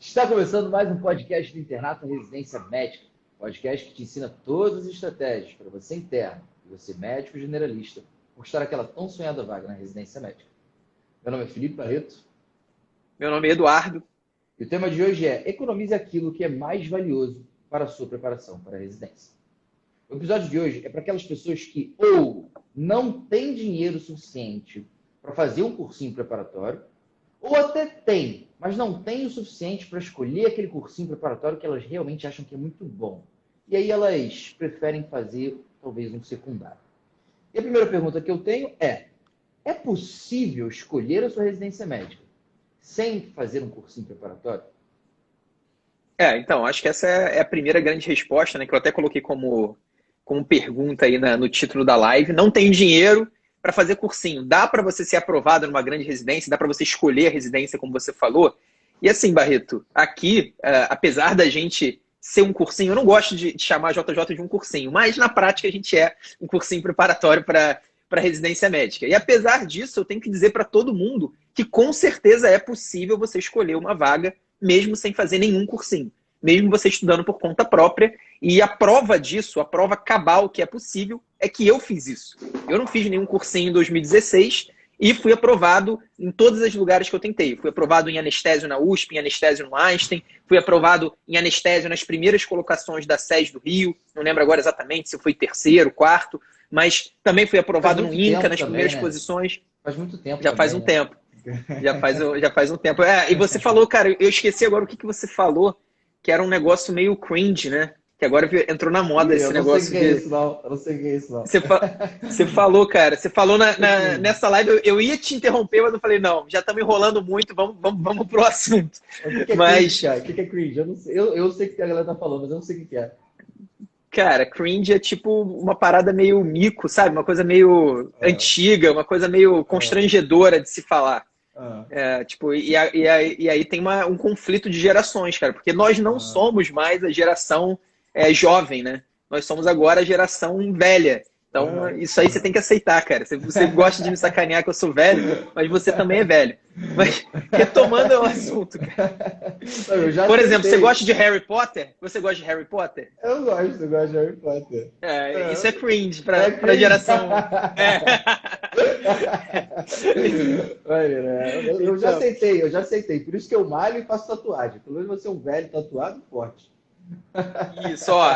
Está começando mais um podcast do Internato Residência Médica. Podcast que te ensina todas as estratégias para você interno e você médico generalista conquistar aquela tão sonhada vaga na residência médica. Meu nome é Felipe Barreto. Meu nome é Eduardo. E o tema de hoje é economize aquilo que é mais valioso para a sua preparação para a residência. O episódio de hoje é para aquelas pessoas que ou não têm dinheiro suficiente para fazer um cursinho preparatório, ou até tem, mas não tem o suficiente para escolher aquele cursinho preparatório que elas realmente acham que é muito bom. E aí elas preferem fazer, talvez, um secundário. E a primeira pergunta que eu tenho é possível escolher a sua residência médica sem fazer um cursinho preparatório? Então, acho que essa é a primeira grande resposta, né? Que eu até coloquei como pergunta aí no título da live. Não tem dinheiro para fazer cursinho. Dá para você ser aprovado numa grande residência, dá para você escolher a residência, como você falou. E assim, Barreto, aqui, apesar da gente ser um cursinho, eu não gosto de chamar a JJ de um cursinho, mas na prática a gente é um cursinho preparatório para residência médica. E apesar disso, eu tenho que dizer para todo mundo que com certeza é possível você escolher uma vaga mesmo sem fazer nenhum cursinho, mesmo você estudando por conta própria. E a prova disso, a prova cabal que é possível, é que eu fiz isso. Eu não fiz nenhum cursinho em 2016 e fui aprovado em todos os lugares que eu tentei. Fui aprovado em anestésio na USP, em anestésio no Einstein, fui aprovado em anestésio nas primeiras colocações da SES do Rio, não lembro agora exatamente se foi terceiro, quarto, mas também fui aprovado no INCA nas primeiras posições. Faz muito tempo Já faz um tempo. Já faz um tempo. E você falou, cara, eu esqueci agora o que você falou, que era um negócio meio cringe, né? Que agora entrou na moda esse negócio de... Eu não sei o que é isso, não. Você falou, cara, você falou nessa live, eu ia te interromper, mas eu falei, não, já estamos enrolando muito, vamos pro assunto. O que é cringe, cara? O que é cringe? Eu não sei, eu sei o que a galera tá falando, mas eu não sei o que é. Cara, cringe é tipo uma parada meio mico, sabe? Uma coisa meio antiga, uma coisa meio constrangedora de se falar. E aí tem um conflito de gerações, cara, porque nós não somos mais a geração jovem, né? Nós somos agora a geração velha. Então, isso aí você tem que aceitar, cara. Você gosta de me sacanear que eu sou velho, mas você também é velho. Mas, retomando o assunto, cara. Por exemplo, você gosta de Harry Potter? Você gosta de Harry Potter? Eu gosto de Harry Potter. Isso é cringe pra geração. Eu já aceitei. Por isso que eu malho e faço tatuagem. Pelo menos você é um velho tatuado forte. Isso, ó,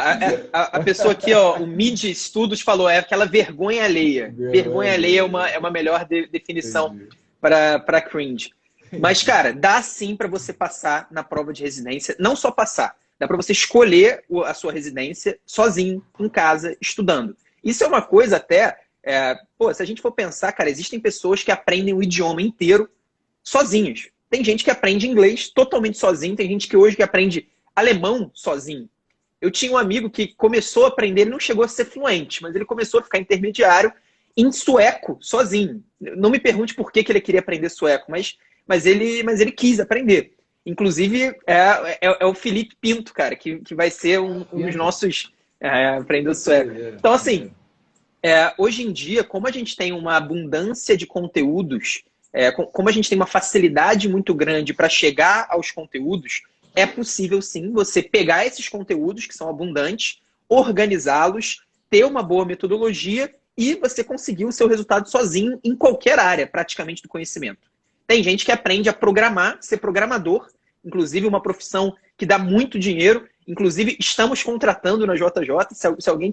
a pessoa aqui, ó, o Mid Estudos falou, é aquela vergonha alheia. Vergonha alheia é uma melhor definição para cringe. Mas, cara, dá sim para você passar na prova de residência, não só passar, dá para você escolher a sua residência sozinho, em casa, estudando. Isso é uma coisa até, se a gente for pensar, cara, existem pessoas que aprendem o idioma inteiro sozinhas. Tem gente que aprende inglês totalmente sozinho, tem gente que hoje que aprende alemão sozinho. Eu tinha um amigo que começou a aprender, ele não chegou a ser fluente, mas ele começou a ficar intermediário em sueco, sozinho. Não me pergunte por que ele queria aprender sueco, mas ele quis aprender. Inclusive, é o Felipe Pinto, cara, que vai ser um dos nossos aprendendo sueco. Então, assim, hoje em dia, como a gente tem uma abundância de conteúdos, como a gente tem uma facilidade muito grande para chegar aos conteúdos, é possível, sim, você pegar esses conteúdos que são abundantes, organizá-los, ter uma boa metodologia e você conseguir o seu resultado sozinho em qualquer área, praticamente, do conhecimento. Tem gente que aprende a programar, ser programador, inclusive uma profissão que dá muito dinheiro. Inclusive, estamos contratando na JJ. Se alguém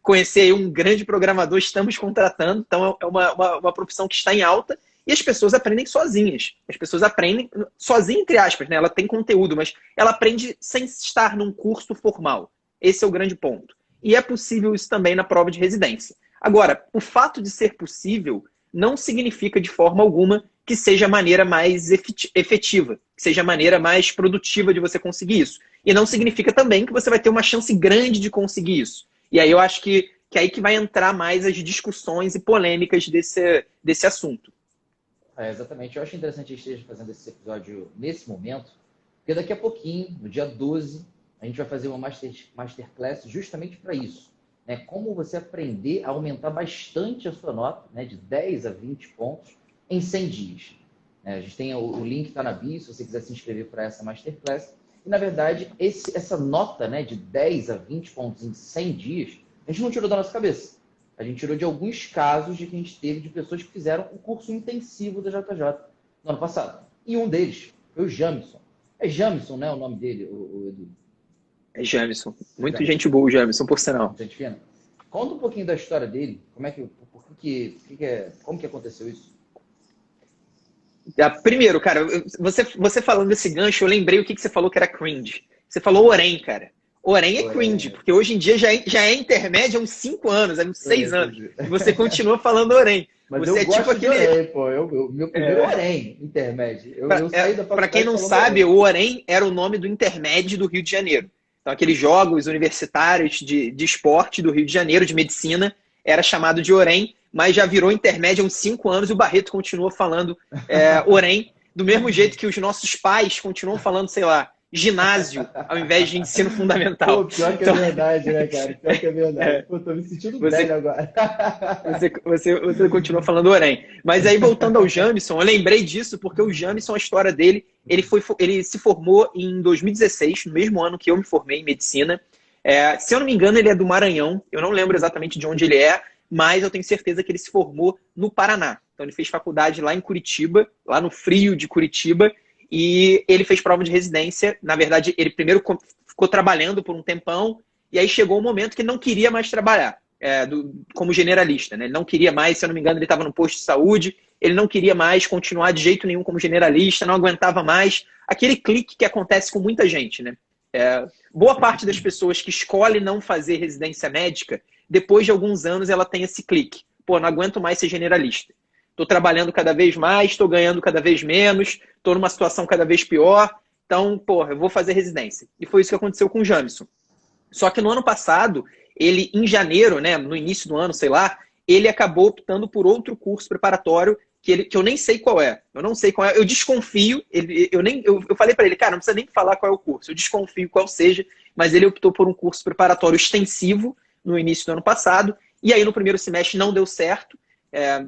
conhecer aí um grande programador, estamos contratando. Então, é uma profissão que está em alta. E as pessoas aprendem sozinhas. As pessoas aprendem sozinha, entre aspas, né? Ela tem conteúdo, mas ela aprende sem estar num curso formal. Esse é o grande ponto. E é possível isso também na prova de residência. Agora, o fato de ser possível não significa de forma alguma que seja a maneira mais efetiva, que seja a maneira mais produtiva de você conseguir isso. E não significa também que você vai ter uma chance grande de conseguir isso. E aí eu acho que é aí que vai entrar mais as discussões e polêmicas desse assunto. Exatamente. Eu acho interessante a gente esteja fazendo esse episódio nesse momento, porque daqui a pouquinho, no dia 12, a gente vai fazer uma masterclass justamente para isso. Né? Como você aprender a aumentar bastante a sua nota, né? De 10 a 20 pontos, em 100 dias. A gente tem o link está na bio, se você quiser se inscrever para essa Masterclass. E, na verdade, essa nota, né, de 10 a 20 pontos em 100 dias, a gente não tirou da nossa cabeça. A gente tirou de alguns casos de que a gente teve de pessoas que fizeram um curso intensivo da JJ no ano passado. E um deles foi o Jamison. É Jamison, né, o nome dele, o Edu? É Jamison. Muito gente boa, o Jamison, por sinal. Gente fina. Conta um pouquinho da história dele. Como que aconteceu isso? Primeiro, cara, você falando desse gancho, eu lembrei o que você falou que era cringe. Você falou Orem, cara. Orem é cringe, porque hoje em dia já é intermédio há uns 5 anos, há uns 6 anos. E você continua falando Orem. Mas você eu gosto de Orem, pô. Meu primeiro Orem, intermédio. Para quem não sabe, o Orem era o nome do intermédio do Rio de Janeiro. Então, aqueles jogos universitários de esporte do Rio de Janeiro, de medicina, era chamado de Orem, mas já virou intermédio há uns 5 anos e o Barreto continua falando Orem, do mesmo jeito que os nossos pais continuam falando, sei lá, ginásio, ao invés de ensino fundamental. Pô, pior que é verdade, né, cara? Pior que é verdade. Pô, tô me sentindo velho agora. Você continua falando Orem. Mas aí, voltando ao Jamison, eu lembrei disso porque o Jamison, a história dele, ele se formou em 2016, no mesmo ano que eu me formei em medicina. Se eu não me engano, ele é do Maranhão. Eu não lembro exatamente de onde ele é, mas eu tenho certeza que ele se formou no Paraná. Então, ele fez faculdade lá em Curitiba, lá no frio de Curitiba, e ele fez prova de residência. Na verdade, ele primeiro ficou trabalhando por um tempão, e aí chegou um momento que ele não queria mais trabalhar como generalista, né? Ele não queria mais, se eu não me engano, ele estava no posto de saúde, ele não queria mais continuar de jeito nenhum como generalista, não aguentava mais. Aquele clique que acontece com muita gente, né? Boa parte das pessoas que escolhe não fazer residência médica, depois de alguns anos ela tem esse clique. Pô, não aguento mais ser generalista. Estou trabalhando cada vez mais, estou ganhando cada vez menos, estou numa situação cada vez pior, então, porra, eu vou fazer residência. E foi isso que aconteceu com o Jamison. Só que no ano passado, ele, em janeiro, né, no início do ano, sei lá, ele acabou optando por outro curso preparatório que eu nem sei qual é. Eu não sei qual é. Eu desconfio. Eu falei para ele, cara, não precisa nem falar qual é o curso. Eu desconfio qual seja, mas ele optou por um curso preparatório extensivo no início do ano passado. E aí, no primeiro semestre, não deu certo.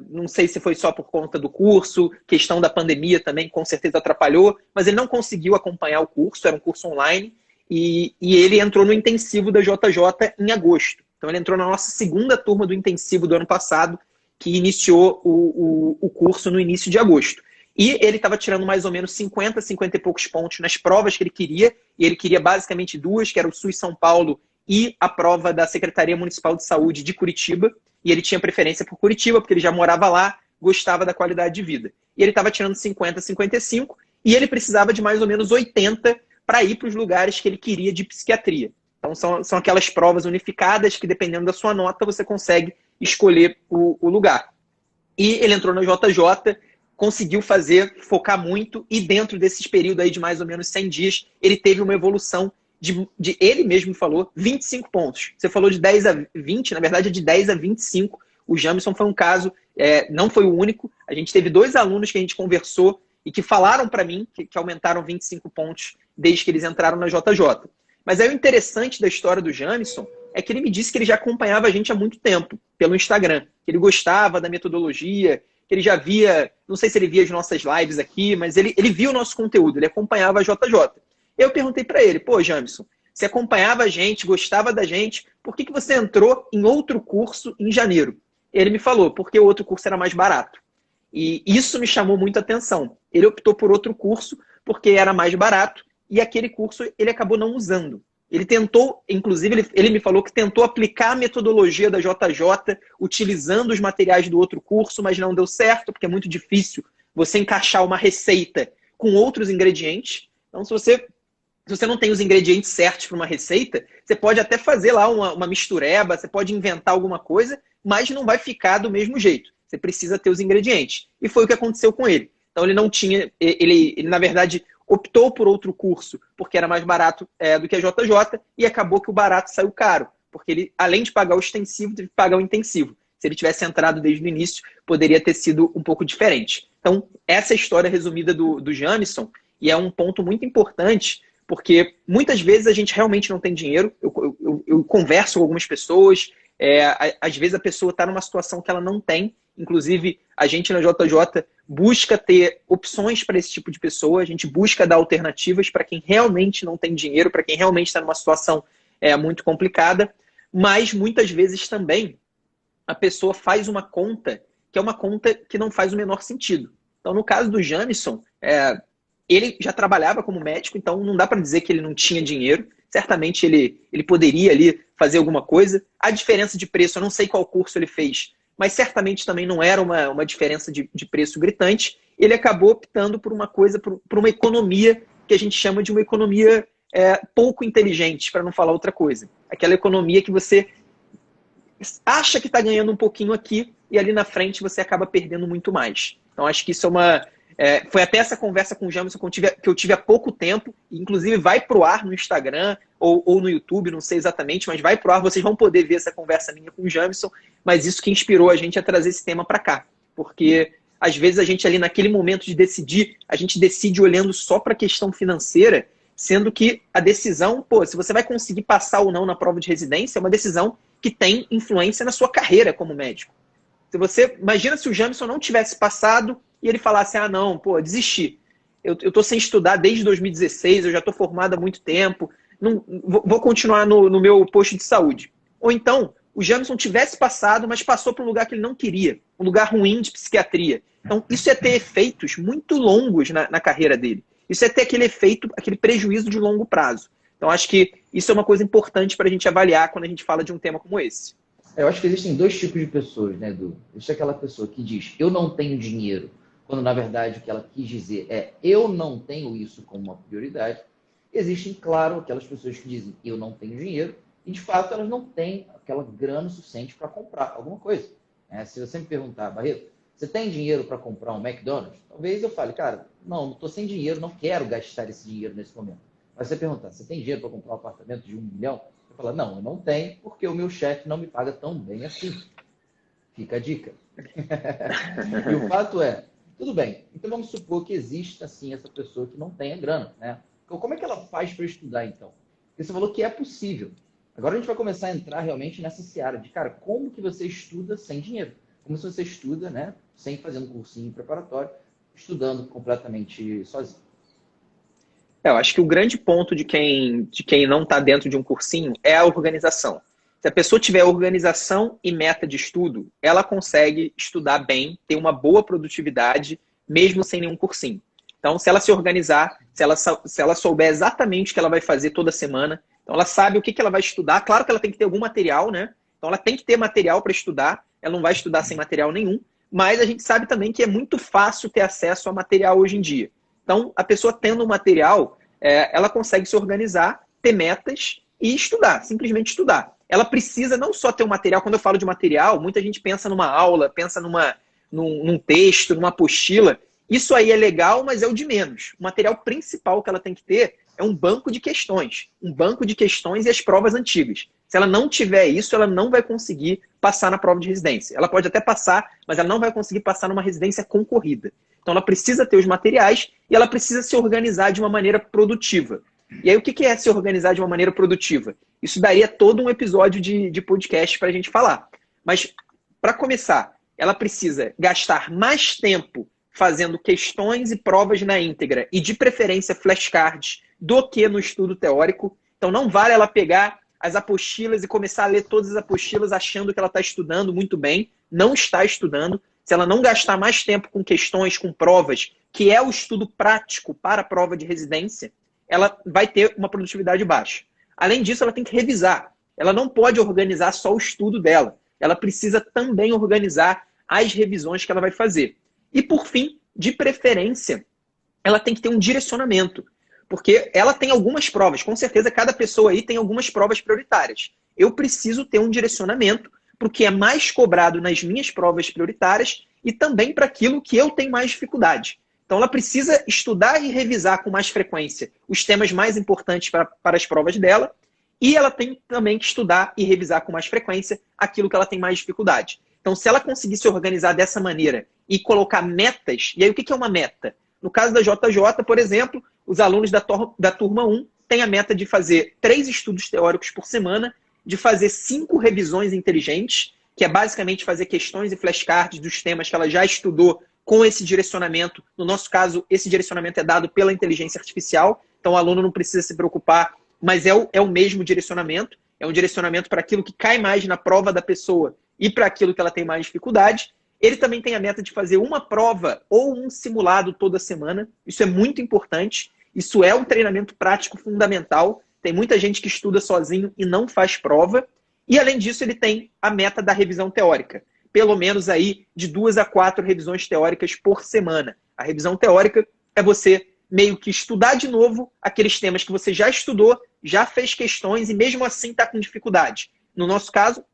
Não sei se foi só por conta do curso, questão da pandemia também com certeza atrapalhou, mas ele não conseguiu acompanhar o curso, era um curso online, e ele entrou no intensivo da JJ em agosto. Então ele entrou na nossa segunda turma do intensivo do ano passado, que iniciou o curso no início de agosto. E ele estava tirando mais ou menos 50 e poucos pontos nas provas que ele queria, e ele queria basicamente 2, que era o SUS São Paulo e a prova da Secretaria Municipal de Saúde de Curitiba. E ele tinha preferência por Curitiba, porque ele já morava lá, gostava da qualidade de vida. E ele estava tirando 50, 55, e ele precisava de mais ou menos 80 para ir para os lugares que ele queria de psiquiatria. Então são aquelas provas unificadas que, dependendo da sua nota, você consegue escolher o lugar. E ele entrou na JJ, conseguiu focar muito, e dentro desses períodos aí de mais ou menos 100 dias, ele teve uma evolução ele mesmo falou, 25 pontos. Você falou de 10 a 20, na verdade é de 10 a 25. O Jamison foi um caso, não foi o único. A gente teve 2 alunos que a gente conversou e que falaram para mim que aumentaram 25 pontos desde que eles entraram na JJ. Mas aí o interessante da história do Jamison é que ele me disse que ele já acompanhava a gente há muito tempo, pelo Instagram. Que ele gostava da metodologia, que ele já via, não sei se ele via as nossas lives aqui, mas ele via o nosso conteúdo, ele acompanhava a JJ. Eu perguntei para ele, pô, Jamison, você acompanhava a gente, gostava da gente, por que você entrou em outro curso em janeiro? Ele me falou, porque o outro curso era mais barato. E isso me chamou muito a atenção. Ele optou por outro curso porque era mais barato, e aquele curso ele acabou não usando. Ele tentou, inclusive, ele me falou que tentou aplicar a metodologia da JJ utilizando os materiais do outro curso, mas não deu certo, porque é muito difícil você encaixar uma receita com outros ingredientes. Então, se você não tem os ingredientes certos para uma receita, você pode até fazer lá uma mistureba, você pode inventar alguma coisa, mas não vai ficar do mesmo jeito. Você precisa ter os ingredientes. E foi o que aconteceu com ele. Então ele não tinha, ele na verdade, optou por outro curso, porque era mais barato do que a JJ, e acabou que o barato saiu caro. Porque ele, além de pagar o extensivo, teve que pagar o intensivo. Se ele tivesse entrado desde o início, poderia ter sido um pouco diferente. Então, essa é a história resumida do Jamison, e é um ponto muito importante, porque muitas vezes a gente realmente não tem dinheiro. Eu converso com algumas pessoas, Às vezes a pessoa está numa situação que ela não tem. Inclusive, a gente na JJ busca ter opções para esse tipo de pessoa, a gente busca dar alternativas para quem realmente não tem dinheiro, para quem realmente está numa situação muito complicada, mas muitas vezes também a pessoa faz uma conta que é uma conta que não faz o menor sentido. Então, no caso do Jamison, ele já trabalhava como médico, então não dá para dizer que ele não tinha dinheiro. Certamente ele poderia ali fazer alguma coisa. A diferença de preço, eu não sei qual curso ele fez, mas certamente também não era uma diferença de preço gritante. Ele acabou optando por uma coisa, por uma economia que a gente chama de uma economia pouco inteligente, para não falar outra coisa. Aquela economia que você acha que está ganhando um pouquinho aqui e ali na frente você acaba perdendo muito mais. Então acho que isso foi até essa conversa com o Jamison que eu tive há pouco tempo, inclusive vai para o ar no Instagram ou no YouTube, não sei exatamente, mas vai para o ar, vocês vão poder ver essa conversa minha com o Jamison, mas isso que inspirou a gente a trazer esse tema para cá, porque às vezes a gente ali naquele momento de decidir, a gente decide olhando só para a questão financeira, sendo que a decisão, se você vai conseguir passar ou não na prova de residência, é uma decisão que tem influência na sua carreira como médico. Imagina se o Jamison não tivesse passado e ele falasse, não, desisti. Eu estou sem estudar desde 2016, eu já estou formado há muito tempo, vou continuar no meu posto de saúde. Ou então, o Jamison tivesse passado, mas passou para um lugar que ele não queria, um lugar ruim de psiquiatria. Então, isso é ter efeitos muito longos na carreira dele. Isso é ter aquele efeito, aquele prejuízo de longo prazo. Então, acho que isso é uma coisa importante para a gente avaliar quando a gente fala de um tema como esse. Eu acho que existem dois tipos de pessoas, né, Edu? Existe aquela pessoa que diz, eu não tenho dinheiro, quando na verdade o que ela quis dizer é, eu não tenho isso como uma prioridade. Existem, claro, aquelas pessoas que dizem, eu não tenho dinheiro, e de fato elas não têm aquela grana suficiente para comprar alguma coisa. Se você me perguntar, Barreto, você tem dinheiro para comprar um McDonald's? Talvez eu fale, cara, não estou sem dinheiro, não quero gastar esse dinheiro nesse momento. Mas você perguntar, você tem dinheiro para comprar um apartamento de 1 milhão? Você fala, não, eu não tenho, porque o meu chefe não me paga tão bem assim. Fica a dica. E o fato é, tudo bem, então vamos supor que exista, assim, essa pessoa que não tenha grana, né? Então, como é que ela faz para estudar, então? Porque você falou que é possível. Agora a gente vai começar a entrar realmente nessa seara de, cara, como que você estuda sem dinheiro? Como se você estuda, né, sem fazer um cursinho preparatório, estudando completamente sozinho. Eu acho que o grande ponto de quem não está dentro de um cursinho é a organização. Se a pessoa tiver organização e meta de estudo, ela consegue estudar bem, ter uma boa produtividade, mesmo sem nenhum cursinho. Então, se ela se organizar, se ela souber exatamente o que ela vai fazer toda semana, então ela sabe o que ela vai estudar. Claro que ela tem que ter algum material, né? Então ela tem que ter material para estudar, ela não vai estudar sem material nenhum, mas a gente sabe também que é muito fácil ter acesso a material hoje em dia. Então, a pessoa tendo um material, ela consegue se organizar, ter metas e estudar, simplesmente estudar. Ela precisa não só ter um material, quando eu falo de material, muita gente pensa numa aula, pensa num texto, numa apostila. Isso aí é legal, mas é o de menos. O material principal que ela tem que ter é um banco de questões. Um banco de questões e as provas antigas. Se ela não tiver isso, ela não vai conseguir passar na prova de residência. Ela pode até passar, mas ela não vai conseguir passar numa residência concorrida. Então ela precisa ter os materiais e ela precisa se organizar de uma maneira produtiva. E aí o que é se organizar de uma maneira produtiva? Isso daria todo um episódio de podcast para a gente falar. Mas, para começar, ela precisa gastar mais tempo fazendo questões e provas na íntegra e, de preferência, flashcards, do que no estudo teórico. Então não vale ela pegar as apostilas e começar a ler todas as apostilas achando que ela está estudando muito bem. Não está estudando. Se ela não gastar mais tempo com questões, com provas, que é o estudo prático para a prova de residência, ela vai ter uma produtividade baixa. Além disso, ela tem que revisar. Ela não pode organizar só o estudo dela. Ela precisa também organizar as revisões que ela vai fazer. E, por fim, de preferência, ela tem que ter um direcionamento. Porque ela tem algumas provas. Com certeza, cada pessoa aí tem algumas provas prioritárias. Eu preciso ter um direcionamento para o que é mais cobrado nas minhas provas prioritárias e também para aquilo que eu tenho mais dificuldade. Então, ela precisa estudar e revisar com mais frequência os temas mais importantes para as provas dela e ela tem também que estudar e revisar com mais frequência aquilo que ela tem mais dificuldade. Então, se ela conseguir se organizar dessa maneira e colocar metas, e aí o que é uma meta? No caso da JJ, por exemplo, os alunos da turma 1 têm a meta de fazer 3 estudos teóricos por semana de fazer 5 revisões inteligentes, que é basicamente fazer questões e flashcards dos temas que ela já estudou com esse direcionamento. No nosso caso, esse direcionamento é dado pela inteligência artificial, então o aluno não precisa se preocupar, mas é o mesmo direcionamento, é um direcionamento para aquilo que cai mais na prova da pessoa e para aquilo que ela tem mais dificuldade. Ele também tem a meta de fazer uma prova ou um simulado toda semana, isso é muito importante, isso é um treinamento prático fundamental. Tem muita gente que estuda sozinho e não faz prova. E, além disso, ele tem a meta da revisão teórica. Pelo menos aí de 2 a 4 revisões teóricas por semana. A revisão teórica é você meio que estudar de novo aqueles temas que você já estudou, já fez questões e mesmo assim está com dificuldade. No nosso caso,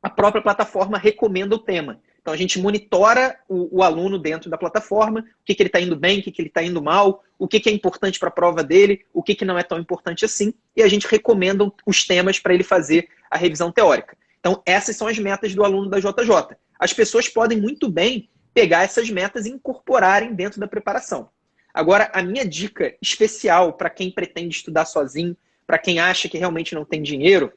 a própria plataforma recomenda o tema. Então, a gente monitora o aluno dentro da plataforma, o que ele está indo bem, o que ele está indo mal, o que é importante para a prova dele, o que não é tão importante assim, e a gente recomenda os temas para ele fazer a revisão teórica. Então, essas são as metas do aluno da JJ. As pessoas podem muito bem pegar essas metas e incorporarem dentro da preparação. Agora, a minha dica especial para quem pretende estudar sozinho, para quem acha que realmente não tem dinheiro,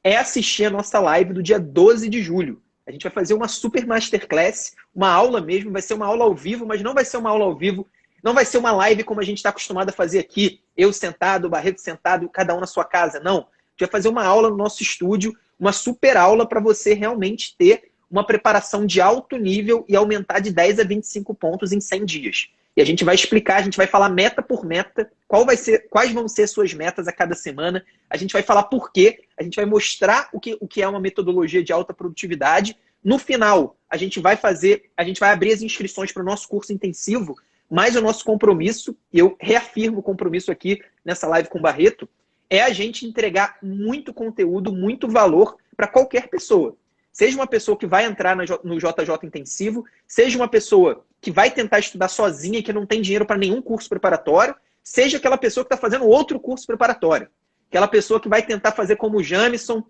é assistir a nossa live do dia 12 de julho. A gente vai fazer uma super masterclass, uma aula mesmo, vai ser uma aula ao vivo, mas não vai ser uma aula ao vivo, não vai ser uma live como a gente está acostumado a fazer aqui, eu sentado, o Barreto sentado, cada um na sua casa, não. A gente vai fazer uma aula no nosso estúdio, uma super aula para você realmente ter uma preparação de alto nível e aumentar de 10 a 25 pontos em 100 dias. E a gente vai explicar, a gente vai falar meta por meta, quais vão ser suas metas a cada semana, a gente vai falar por quê, a gente vai mostrar o que é uma metodologia de alta produtividade. No final, a gente vai abrir as inscrições para o nosso curso intensivo, mas o nosso compromisso, e eu reafirmo o compromisso aqui nessa live com o Barreto, é a gente entregar muito conteúdo, muito valor para qualquer pessoa. Seja uma pessoa que vai entrar no JJ Intensivo, seja uma pessoa que vai tentar estudar sozinha e que não tem dinheiro para nenhum curso preparatório, seja aquela pessoa que está fazendo outro curso preparatório. Aquela pessoa que vai tentar fazer como o Jamison,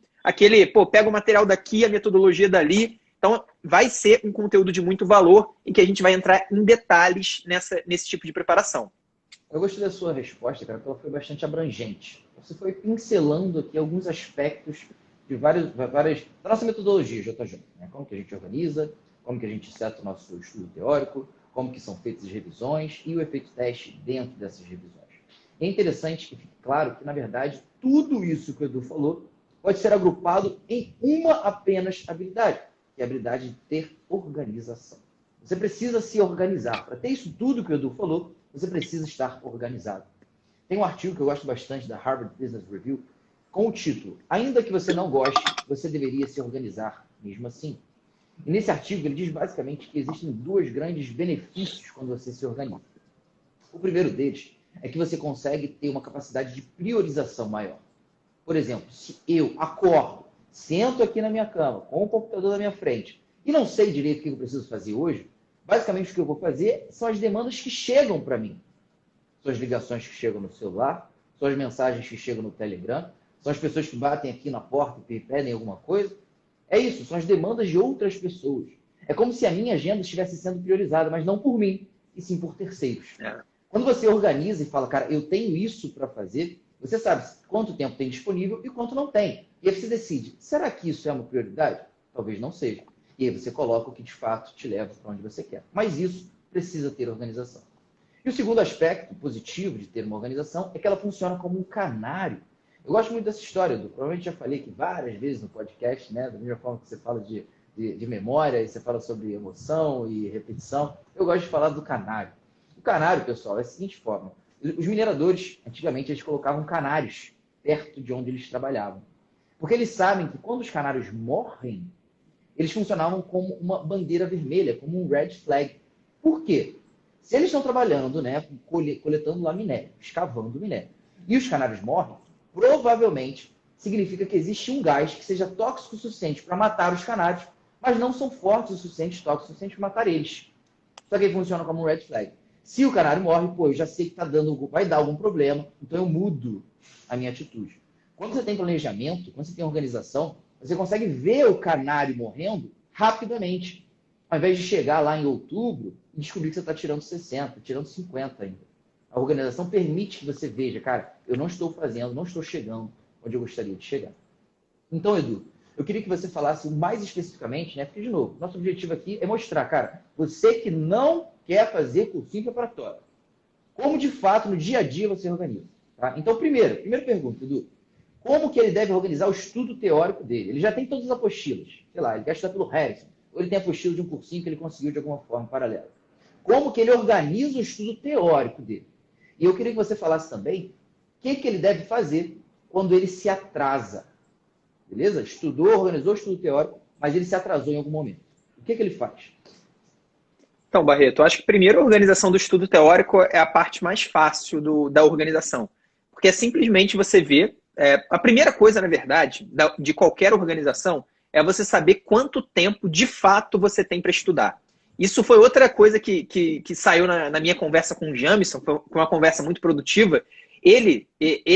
pega o material daqui, a metodologia dali. Então, vai ser um conteúdo de muito valor em que a gente vai entrar em detalhes nesse tipo de preparação. Eu gostei da sua resposta, cara, porque ela foi bastante abrangente. Você foi pincelando aqui alguns aspectos de várias da nossa metodologia, JJ. Né? Como que a gente organiza, como que a gente seta o nosso estudo teórico, como que são feitas as revisões e o efeito teste dentro dessas revisões. É interessante que fique claro que, na verdade, tudo isso que o Edu falou pode ser agrupado em uma apenas habilidade, que é a habilidade de ter organização. Você precisa se organizar. Para ter isso tudo que o Edu falou, você precisa estar organizado. Tem um artigo que eu gosto bastante da Harvard Business Review com o título: Ainda que você não goste, você deveria se organizar mesmo assim. E nesse artigo ele diz basicamente que existem 2 grandes benefícios quando você se organiza. O primeiro deles é que você consegue ter uma capacidade de priorização maior. Por exemplo, se eu acordo, sento aqui na minha cama, com o computador na minha frente, e não sei direito o que eu preciso fazer hoje, basicamente o que eu vou fazer são as demandas que chegam para mim. São as ligações que chegam no celular, são as mensagens que chegam no Telegram, são as pessoas que batem aqui na porta e pedem alguma coisa. É isso, são as demandas de outras pessoas. É como se a minha agenda estivesse sendo priorizada, mas não por mim, e sim por terceiros. Quando você organiza e fala, cara, eu tenho isso para fazer, você sabe quanto tempo tem disponível e quanto não tem. E aí você decide, será que isso é uma prioridade? Talvez não seja. E aí você coloca o que de fato te leva para onde você quer. Mas isso precisa ter organização. E o segundo aspecto positivo de ter uma organização é que ela funciona como um canário. Eu gosto muito dessa história, Edu. Provavelmente já falei aqui várias vezes no podcast, né? Da mesma forma que você fala de memória, e você fala sobre emoção e repetição. Eu gosto de falar do canário. O canário, pessoal, é da seguinte forma. Os mineradores, antigamente, eles colocavam canários perto de onde eles trabalhavam. Porque eles sabem que quando os canários morrem, eles funcionavam como uma bandeira vermelha, como um red flag. Por quê? Se eles estão trabalhando, né, coletando lá minério, escavando minério, e os canários morrem, provavelmente significa que existe um gás que seja tóxico o suficiente para matar os canários, mas não são fortes o suficiente, tóxicos o suficiente para matar eles. Só que ele funciona como um red flag. Se o canário morre, eu já sei que vai dar algum problema, então eu mudo a minha atitude. Quando você tem planejamento, quando você tem organização, você consegue ver o canário morrendo rapidamente, ao invés de chegar lá em outubro e descobrir que você está tirando 60, tirando 50 ainda. A organização permite que você veja, cara, eu não estou fazendo, não estou chegando onde eu gostaria de chegar. Então, Edu, eu queria que você falasse mais especificamente, né? Porque, de novo, nosso objetivo aqui é mostrar, cara, você que não quer fazer cursinho preparatório, como de fato no dia a dia você organiza. Tá? Então, primeira pergunta, Edu, como que ele deve organizar o estudo teórico dele? Ele já tem todas as apostilas, sei lá, ele quer estudar pelo Harrison, ou ele tem a apostila de um cursinho que ele conseguiu de alguma forma paralela. Como que ele organiza o estudo teórico dele? E eu queria que você falasse também o que ele deve fazer quando ele se atrasa. Beleza? Estudou, organizou o estudo teórico, mas ele se atrasou em algum momento. O que ele faz? Então, Barreto, eu acho que primeiro a organização do estudo teórico é a parte mais fácil da organização. Porque é simplesmente você ver... a primeira coisa, na verdade, de qualquer organização é você saber quanto tempo, de fato, você tem para estudar. Isso foi outra coisa que saiu na minha conversa com o Jamison, foi uma conversa muito produtiva. Ele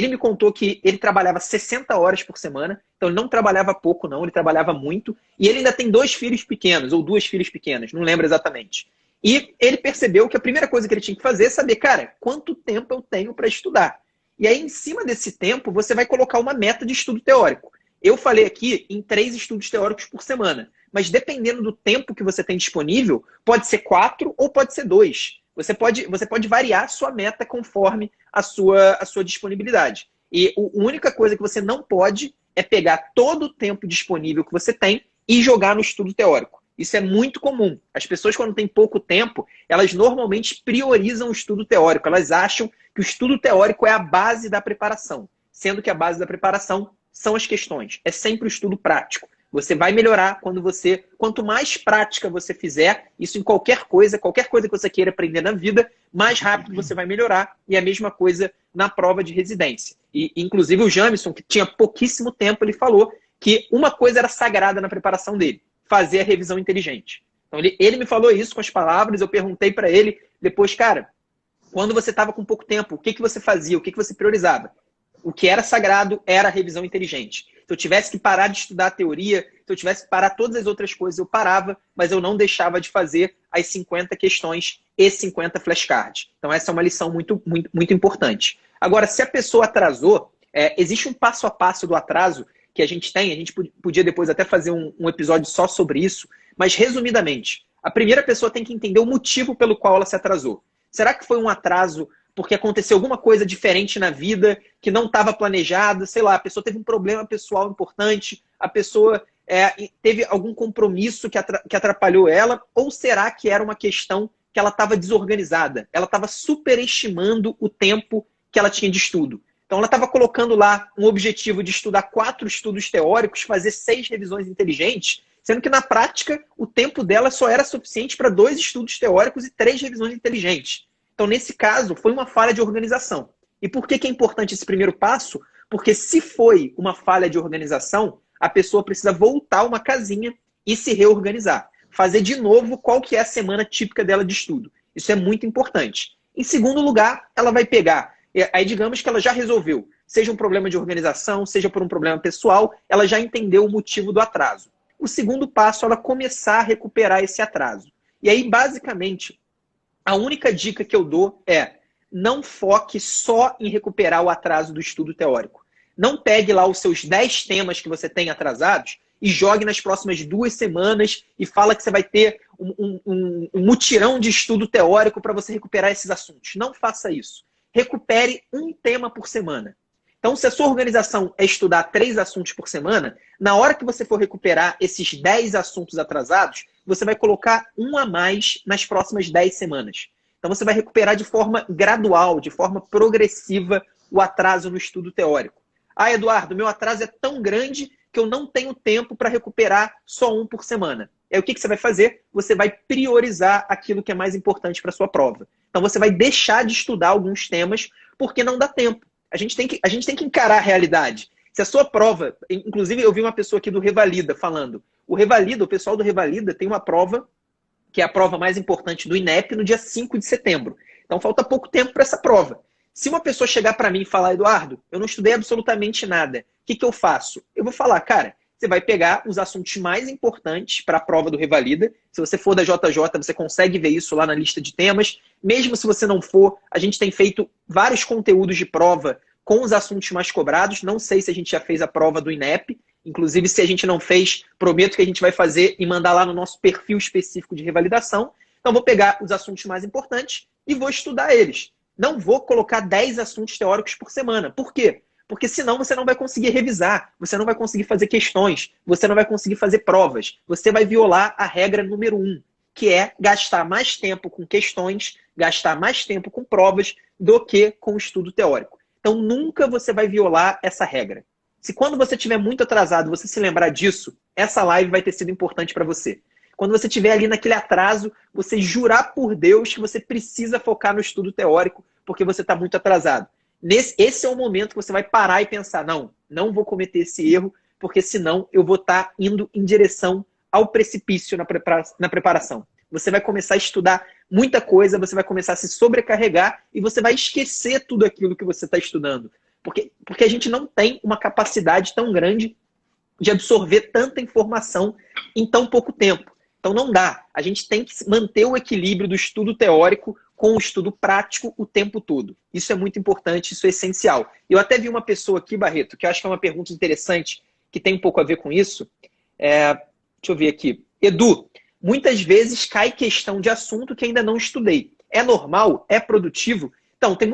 me contou que ele trabalhava 60 horas por semana, então ele não trabalhava pouco, não, ele trabalhava muito, e ele ainda tem 2 filhos pequenos, ou 2 filhas pequenas, não lembro exatamente. E ele percebeu que a primeira coisa que ele tinha que fazer é saber, cara, quanto tempo eu tenho para estudar. E aí, em cima desse tempo, você vai colocar uma meta de estudo teórico. Eu falei aqui em 3 estudos teóricos por semana, mas dependendo do tempo que você tem disponível, pode ser 4 ou pode ser 2. Você pode variar a sua meta conforme a sua disponibilidade. E a única coisa que você não pode é pegar todo o tempo disponível que você tem e jogar no estudo teórico. Isso é muito comum. As pessoas, quando têm pouco tempo, elas normalmente priorizam o estudo teórico. Elas acham que o estudo teórico é a base da preparação, sendo que a base da preparação são as questões. É sempre o estudo prático. Você vai melhorar quanto mais prática você fizer, isso em qualquer coisa que você queira aprender na vida, mais rápido você vai melhorar. E a mesma coisa na prova de residência. E, inclusive, o Jamison, que tinha pouquíssimo tempo, ele falou que uma coisa era sagrada na preparação dele: fazer a revisão inteligente. Então, ele me falou isso com as palavras, eu perguntei para ele depois, cara, quando você estava com pouco tempo, o que você fazia, o que você priorizava? O que era sagrado era a revisão inteligente. Se eu tivesse que parar de estudar a teoria, se eu tivesse que parar todas as outras coisas, eu parava, mas eu não deixava de fazer as 50 questões e 50 flashcards. Então, essa é uma lição muito, muito, muito importante. Agora, se a pessoa atrasou, existe um passo a passo do atraso que a gente podia depois até fazer um episódio só sobre isso, mas resumidamente, a primeira pessoa tem que entender o motivo pelo qual ela se atrasou. Será que foi um atraso porque aconteceu alguma coisa diferente na vida que não estava planejada? Sei lá, a pessoa teve um problema pessoal importante, a pessoa teve algum compromisso que atrapalhou ela, ou será que era uma questão que ela estava desorganizada? Ela estava superestimando o tempo que ela tinha de estudo. Então, ela estava colocando lá um objetivo de estudar 4 estudos teóricos, fazer 6 revisões inteligentes, sendo que, na prática, o tempo dela só era suficiente para 2 estudos teóricos e 3 revisões inteligentes. Então, nesse caso, foi uma falha de organização. E por que é importante esse primeiro passo? Porque se foi uma falha de organização, a pessoa precisa voltar uma casinha e se reorganizar. Fazer de novo qual que é a semana típica dela de estudo. Isso é muito importante. Em segundo lugar, ela vai pegar... Aí, digamos que ela já resolveu, seja um problema de organização, seja por um problema pessoal, ela já entendeu o motivo do atraso. O segundo passo é ela começar a recuperar esse atraso. E aí, basicamente, a única dica que eu dou é: não foque só em recuperar o atraso do estudo teórico. Não pegue lá os seus 10 temas que você tem atrasados e jogue nas próximas 2 semanas e fala que você vai ter um mutirão de estudo teórico para você recuperar esses assuntos. Não faça isso. Recupere um tema por semana. Então, se a sua organização é estudar 3 assuntos por semana, na hora que você for recuperar esses 10 assuntos atrasados, você vai colocar um a mais nas próximas 10 semanas. Então, você vai recuperar de forma gradual, de forma progressiva, o atraso no estudo teórico. Ah, Eduardo, meu atraso é tão grande que eu não tenho tempo para recuperar só um por semana. Aí, o que você vai fazer? Você vai priorizar aquilo que é mais importante para a sua prova. Então, você vai deixar de estudar alguns temas porque não dá tempo. A gente tem que encarar a realidade. Se a sua prova... Inclusive, eu vi uma pessoa aqui do Revalida falando. O pessoal do Revalida tem uma prova que é a prova mais importante do INEP no dia 5 de setembro. Então, falta pouco tempo para essa prova. Se uma pessoa chegar para mim e falar: Eduardo, eu não estudei absolutamente nada, o que eu faço? Eu vou falar: cara, você vai pegar os assuntos mais importantes para a prova do Revalida. Se você for da JJ, você consegue ver isso lá na lista de temas. Mesmo se você não for, a gente tem feito vários conteúdos de prova com os assuntos mais cobrados. Não sei se a gente já fez a prova do INEP. Inclusive, se a gente não fez, prometo que a gente vai fazer e mandar lá no nosso perfil específico de revalidação. Então, vou pegar os assuntos mais importantes e vou estudar eles. Não vou colocar 10 assuntos teóricos por semana. Por quê? Porque senão você não vai conseguir revisar, você não vai conseguir fazer questões, você não vai conseguir fazer provas. Você vai violar a regra número 1, que é gastar mais tempo com questões, gastar mais tempo com provas do que com estudo teórico. Então, nunca você vai violar essa regra. Se quando você estiver muito atrasado, você se lembrar disso, essa live vai ter sido importante para você. Quando você estiver ali naquele atraso, você jurar por Deus que você precisa focar no estudo teórico, porque você está muito atrasado. Esse é o momento que você vai parar e pensar, não vou cometer esse erro, porque senão eu vou estar indo em direção ao precipício na preparação. Você vai começar a estudar muita coisa, você vai começar a se sobrecarregar e você vai esquecer tudo aquilo que você está estudando. Porque a gente não tem uma capacidade tão grande de absorver tanta informação em tão pouco tempo. Então não dá. A gente tem que manter o equilíbrio do estudo teórico com o estudo prático o tempo todo. Isso é muito importante, isso é essencial. Eu até vi uma pessoa aqui, Barreto, que eu acho que é uma pergunta interessante, que tem um pouco a ver com isso. Deixa eu ver aqui. Edu, muitas vezes cai questão de assunto que ainda não estudei. É normal? É produtivo? Então, tem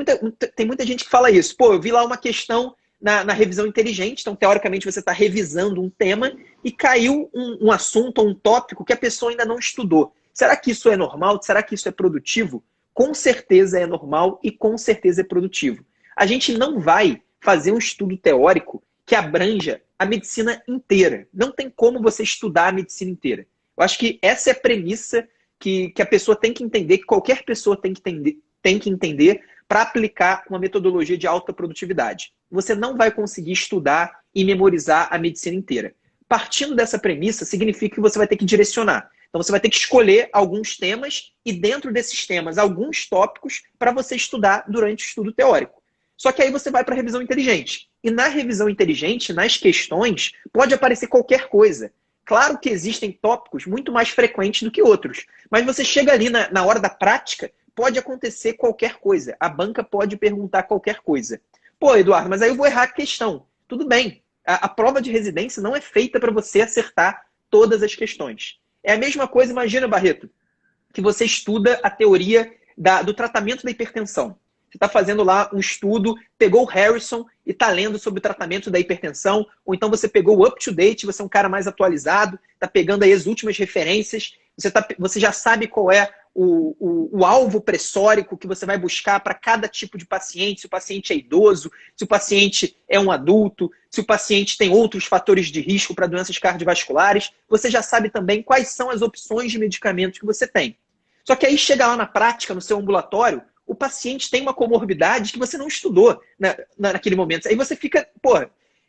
muita gente que fala isso. Pô, eu vi lá uma questão na revisão inteligente, então, teoricamente, você está revisando um tema e caiu um assunto ou um tópico que a pessoa ainda não estudou. Será que isso é normal? Será que isso é produtivo? Com certeza é normal e com certeza é produtivo. A gente não vai fazer um estudo teórico que abranja a medicina inteira. Não tem como você estudar a medicina inteira. Eu acho que essa é a premissa que a pessoa tem que entender, que qualquer pessoa tem que entender para aplicar uma metodologia de alta produtividade. Você não vai conseguir estudar e memorizar a medicina inteira. Partindo dessa premissa, significa que você vai ter que direcionar. Então você vai ter que escolher alguns temas e dentro desses temas, alguns tópicos para você estudar durante o estudo teórico. Só que aí você vai para a revisão inteligente. E na revisão inteligente, nas questões, pode aparecer qualquer coisa. Claro que existem tópicos muito mais frequentes do que outros. Mas você chega ali na hora da prática, pode acontecer qualquer coisa. A banca pode perguntar qualquer coisa. Pô, Eduardo, mas aí eu vou errar a questão. Tudo bem. A prova de residência não é feita para você acertar todas as questões. É a mesma coisa, imagina, Barreto, que você estuda a teoria do tratamento da hipertensão. Você está fazendo lá um estudo, pegou o Harrison e está lendo sobre o tratamento da hipertensão, ou então você pegou o up-to-date, você é um cara mais atualizado, está pegando aí as últimas referências, você já sabe qual é o alvo pressórico que você vai buscar para cada tipo de paciente, se o paciente é idoso, se o paciente é um adulto, se o paciente tem outros fatores de risco para doenças cardiovasculares, você já sabe também quais são as opções de medicamentos que você tem. Só que aí chega lá na prática, no seu ambulatório, o paciente tem uma comorbidade que você não estudou naquele momento. Aí você fica,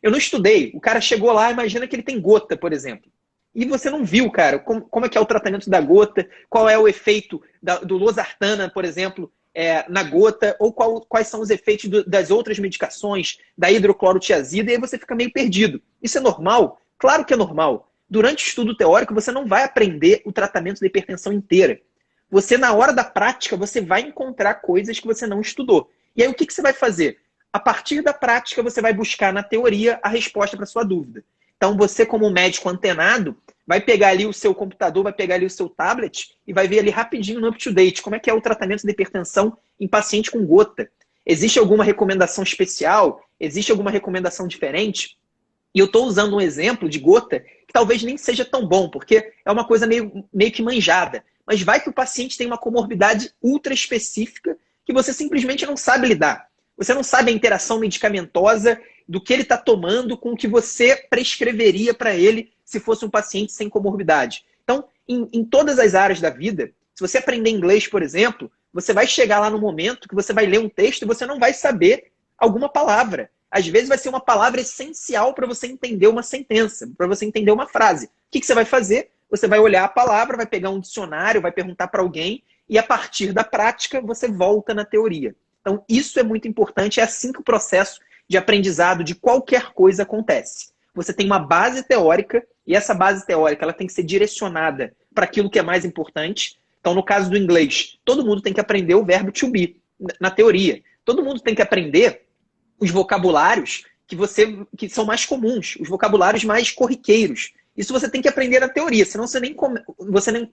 eu não estudei. O cara chegou lá, imagina que ele tem gota, por exemplo. E você não viu, cara, como é que é o tratamento da gota, qual é o efeito do losartana, por exemplo, na gota, ou quais são os efeitos das outras medicações, da hidroclorotiazida, e aí você fica meio perdido. Isso é normal? Claro que é normal. Durante o estudo teórico, você não vai aprender o tratamento da hipertensão inteira. Você, na hora da prática, você vai encontrar coisas que você não estudou. E aí, o que você vai fazer? A partir da prática, você vai buscar na teoria a resposta para sua dúvida. Então, você, como médico antenado, vai pegar ali o seu computador, vai pegar ali o seu tablet e vai ver ali rapidinho no up-to-date como é que é o tratamento da hipertensão em paciente com gota. Existe alguma recomendação especial? Existe alguma recomendação diferente? E eu estou usando um exemplo de gota que talvez nem seja tão bom, porque é uma coisa meio que manjada. Mas vai que o paciente tem uma comorbidade ultra específica que você simplesmente não sabe lidar. Você não sabe a interação medicamentosa do que ele está tomando com o que você prescreveria para ele se fosse um paciente sem comorbidade. Então, em todas as áreas da vida, se você aprender inglês, por exemplo, você vai chegar lá no momento que você vai ler um texto e você não vai saber alguma palavra. Às vezes vai ser uma palavra essencial para você entender uma sentença, para você entender uma frase. O que você vai fazer? Você vai olhar a palavra, vai pegar um dicionário, vai perguntar para alguém e a partir da prática você volta na teoria. Então isso é muito importante, é assim que o processo de aprendizado de qualquer coisa acontece. Você tem uma base teórica e essa base teórica ela tem que ser direcionada para aquilo que é mais importante. Então no caso do inglês, todo mundo tem que aprender o verbo to be na teoria. Todo mundo tem que aprender os vocabulários que são mais comuns, os vocabulários mais corriqueiros. Isso você tem que aprender na teoria, senão você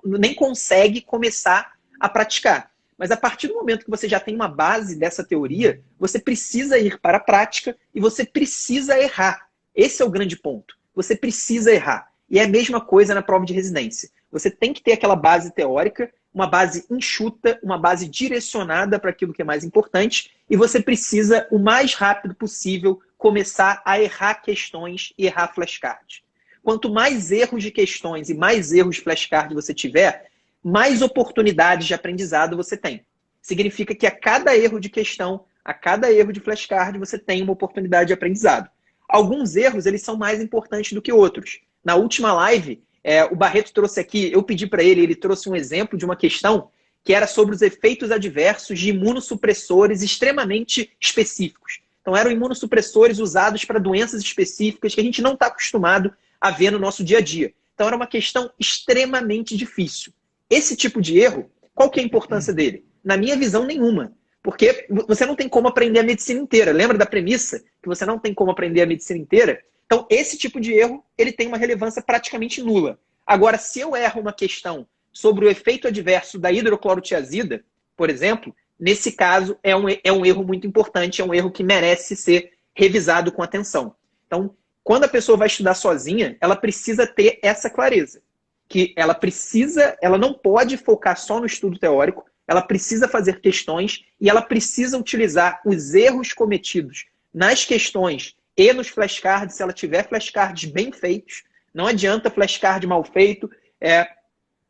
nem consegue começar a praticar. Mas a partir do momento que você já tem uma base dessa teoria, você precisa ir para a prática e você precisa errar. Esse é o grande ponto. Você precisa errar. E é a mesma coisa na prova de residência. Você tem que ter aquela base teórica, uma base enxuta, uma base direcionada para aquilo que é mais importante, e você precisa, o mais rápido possível, começar a errar questões e errar flashcards. Quanto mais erros de questões e mais erros de flashcard você tiver, mais oportunidades de aprendizado você tem. Significa que a cada erro de questão, a cada erro de flashcard, você tem uma oportunidade de aprendizado. Alguns erros, eles são mais importantes do que outros. Na última live, o Barreto trouxe aqui, eu pedi para ele trouxe um exemplo de uma questão que era sobre os efeitos adversos de imunossupressores extremamente específicos. Então, eram imunossupressores usados para doenças específicas que a gente não está acostumado a ver no nosso dia a dia. Então, era uma questão extremamente difícil. Esse tipo de erro, qual que é a importância dele? Na minha visão, nenhuma. Porque você não tem como aprender a medicina inteira. Lembra da premissa que você não tem como aprender a medicina inteira? Então, esse tipo de erro, ele tem uma relevância praticamente nula. Agora, se eu erro uma questão sobre o efeito adverso da hidroclorotiazida, por exemplo, nesse caso é um erro muito importante, é um erro que merece ser revisado com atenção. Então, quando a pessoa vai estudar sozinha, ela precisa ter essa clareza. Que ela não pode focar só no estudo teórico, ela precisa fazer questões e ela precisa utilizar os erros cometidos nas questões e nos flashcards, se ela tiver flashcards bem feitos. Não adianta flashcard mal feito.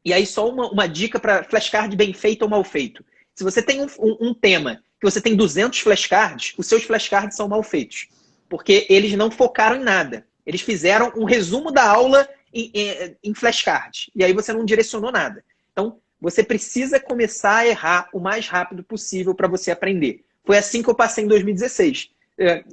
E aí só uma dica para flashcard bem feito ou mal feito. Se você tem um tema que você tem 200 flashcards, os seus flashcards são mal feitos. Porque eles não focaram em nada. Eles fizeram um resumo da aula em flashcard. E aí você não direcionou nada. Então, você precisa começar a errar o mais rápido possível para você aprender. Foi assim que eu passei em 2016.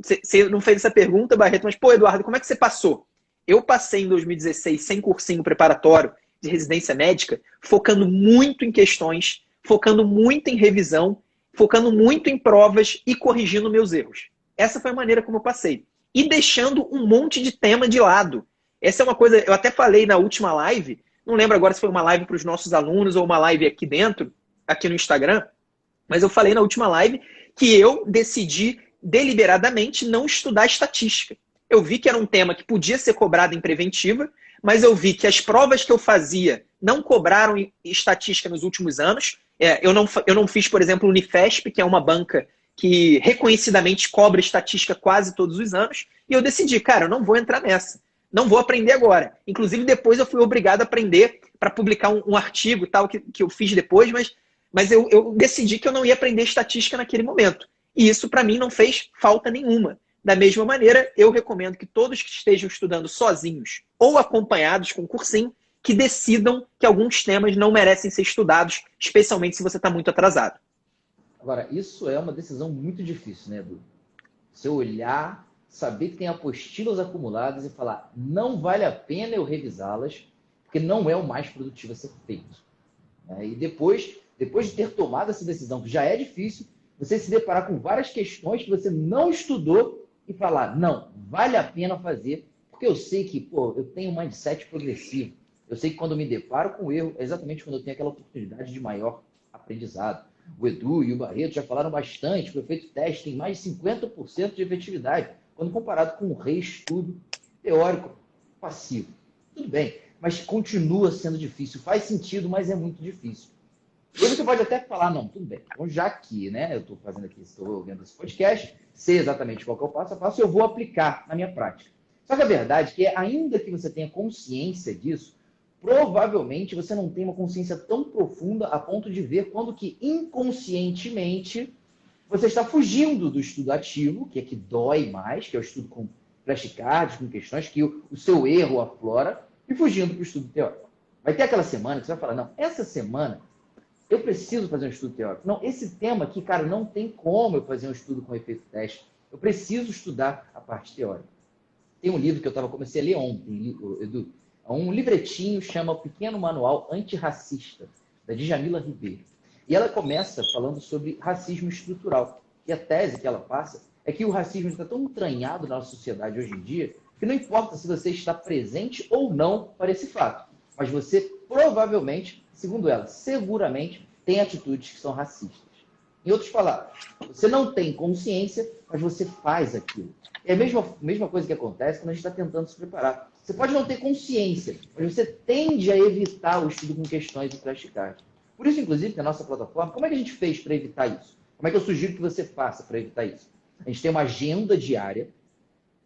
Você não fez essa pergunta, Barreto, mas, pô, Eduardo, como é que você passou? Eu passei em 2016 sem cursinho preparatório de residência médica, focando muito em questões, focando muito em revisão, focando muito em provas e corrigindo meus erros. Essa foi a maneira como eu passei. E deixando um monte de tema de lado. Essa é uma coisa, eu até falei na última live, não lembro agora se foi uma live para os nossos alunos ou uma live aqui dentro, aqui no Instagram, mas eu falei na última live que eu decidi deliberadamente não estudar estatística. Eu vi que era um tema que podia ser cobrado em preventiva, mas eu vi que as provas que eu fazia não cobraram estatística nos últimos anos. Eu não fiz, por exemplo, o Unifesp, que é uma banca que reconhecidamente cobra estatística quase todos os anos, e eu decidi, cara, eu não vou entrar nessa. Não vou aprender agora. Inclusive, depois eu fui obrigado a aprender para publicar um artigo e tal, que eu fiz depois, mas eu decidi que eu não ia aprender estatística naquele momento. E isso, para mim, não fez falta nenhuma. Da mesma maneira, eu recomendo que todos que estejam estudando sozinhos ou acompanhados com cursinho, que decidam que alguns temas não merecem ser estudados, especialmente se você está muito atrasado. Agora, isso é uma decisão muito difícil, né, Edu? Você olhar, saber que tem apostilas acumuladas e falar, não vale a pena eu revisá-las, porque não é o mais produtivo a ser feito. E depois de ter tomado essa decisão, que já é difícil, você se deparar com várias questões que você não estudou e falar, não, vale a pena fazer, porque eu sei que, eu tenho um mindset progressivo. Eu sei que quando eu me deparo com o erro, é exatamente quando eu tenho aquela oportunidade de maior aprendizado. O Edu e o Barreto já falaram bastante que o efeito teste tem mais de 50% de efetividade, quando comparado com o reestudo teórico passivo. Tudo bem, mas continua sendo difícil. Faz sentido, mas é muito difícil. E aí você pode até falar, não, tudo bem, então já que eu estou fazendo aqui, estou vendo esse podcast, sei exatamente qual que é o passo a passo, eu vou aplicar na minha prática. Só que a verdade é que, ainda que você tenha consciência disso, provavelmente você não tem uma consciência tão profunda a ponto de ver quando que inconscientemente você está fugindo do estudo ativo, que é que dói mais, que é o estudo com flashcards, com questões que o seu erro aflora, e fugindo para o estudo teórico. Vai ter aquela semana que você vai falar, não, essa semana eu preciso fazer um estudo teórico. Não, esse tema aqui, cara, não tem como eu fazer um estudo com efeito teste. Eu preciso estudar a parte teórica. Tem um livro que eu comecei a ler ontem, Edu. É um livretinho, chama O Pequeno Manual Antirracista, da Djamila Ribeiro. E ela começa falando sobre racismo estrutural. E a tese que ela passa é que o racismo está tão entranhado na nossa sociedade hoje em dia que não importa se você está presente ou não para esse fato, mas você provavelmente, segundo ela, seguramente tem atitudes que são racistas. Em outras palavras, você não tem consciência, mas você faz aquilo. É a mesma coisa que acontece quando a gente está tentando se preparar. Você pode não ter consciência, mas você tende a evitar o estudo com questões e flashcards. Por isso, inclusive, na nossa plataforma, como é que a gente fez para evitar isso? Como é que eu sugiro que você faça para evitar isso? A gente tem uma agenda diária.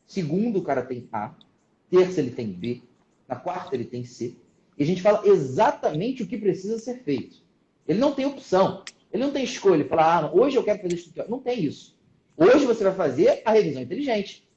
Segunda, o cara tem A. Terça, ele tem B. Na quarta, ele tem C. E a gente fala exatamente o que precisa ser feito. Ele não tem opção. Ele não tem escolha. Ele fala, hoje eu quero fazer isso. Não tem isso. Hoje você vai fazer a revisão inteligente.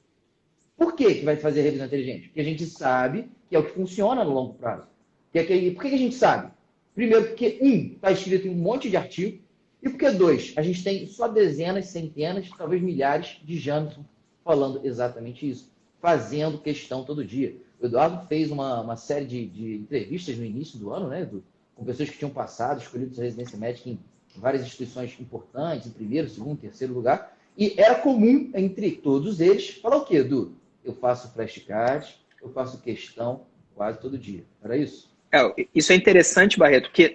Por que vai fazer a revisão inteligente? Porque a gente sabe que é o que funciona no longo prazo. Por que a gente sabe? Primeiro, porque, está escrito em um monte de artigo. E porque, dois, a gente tem só dezenas, centenas, talvez milhares de Jamerson falando exatamente isso. Fazendo questão todo dia. O Eduardo fez uma série de entrevistas no início do ano, né, com pessoas que tinham passado, escolhido sua residência médica em várias instituições importantes, em primeiro, segundo, terceiro lugar. E era comum, entre todos eles, falar o quê, Edu? Eu faço flashcards, eu faço questão quase todo dia. Era isso? Isso é interessante, Barreto, porque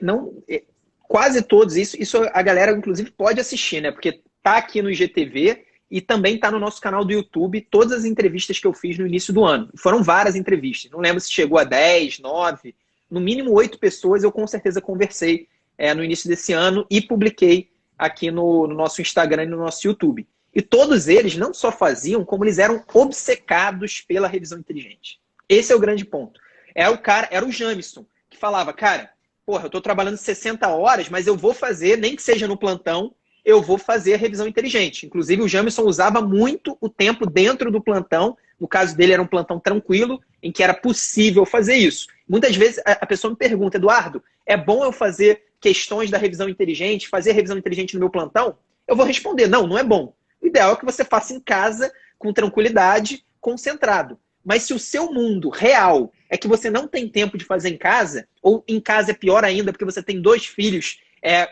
quase todos, isso a galera, inclusive, pode assistir, né? Porque tá aqui no IGTV e também tá no nosso canal do YouTube, todas as entrevistas que eu fiz no início do ano. Foram várias entrevistas. Não lembro se chegou a 10, 9, no mínimo 8 pessoas eu com certeza conversei no início desse ano e publiquei aqui no nosso Instagram e no nosso YouTube. E todos eles não só faziam, como eles eram obcecados pela revisão inteligente. Esse é o grande ponto. Era o Jamerson, que falava, cara, porra, eu tô trabalhando 60 horas, mas eu vou fazer, nem que seja no plantão, eu vou fazer a revisão inteligente. Inclusive, o Jamerson usava muito o tempo dentro do plantão. No caso dele, era um plantão tranquilo, em que era possível fazer isso. Muitas vezes, a pessoa me pergunta, Eduardo, é bom eu fazer questões da revisão inteligente, fazer a revisão inteligente no meu plantão? Eu vou responder, não é bom. O ideal é que você faça em casa, com tranquilidade, concentrado. Mas se o seu mundo real é que você não tem tempo de fazer em casa, ou em casa é pior ainda, porque você tem 2 filhos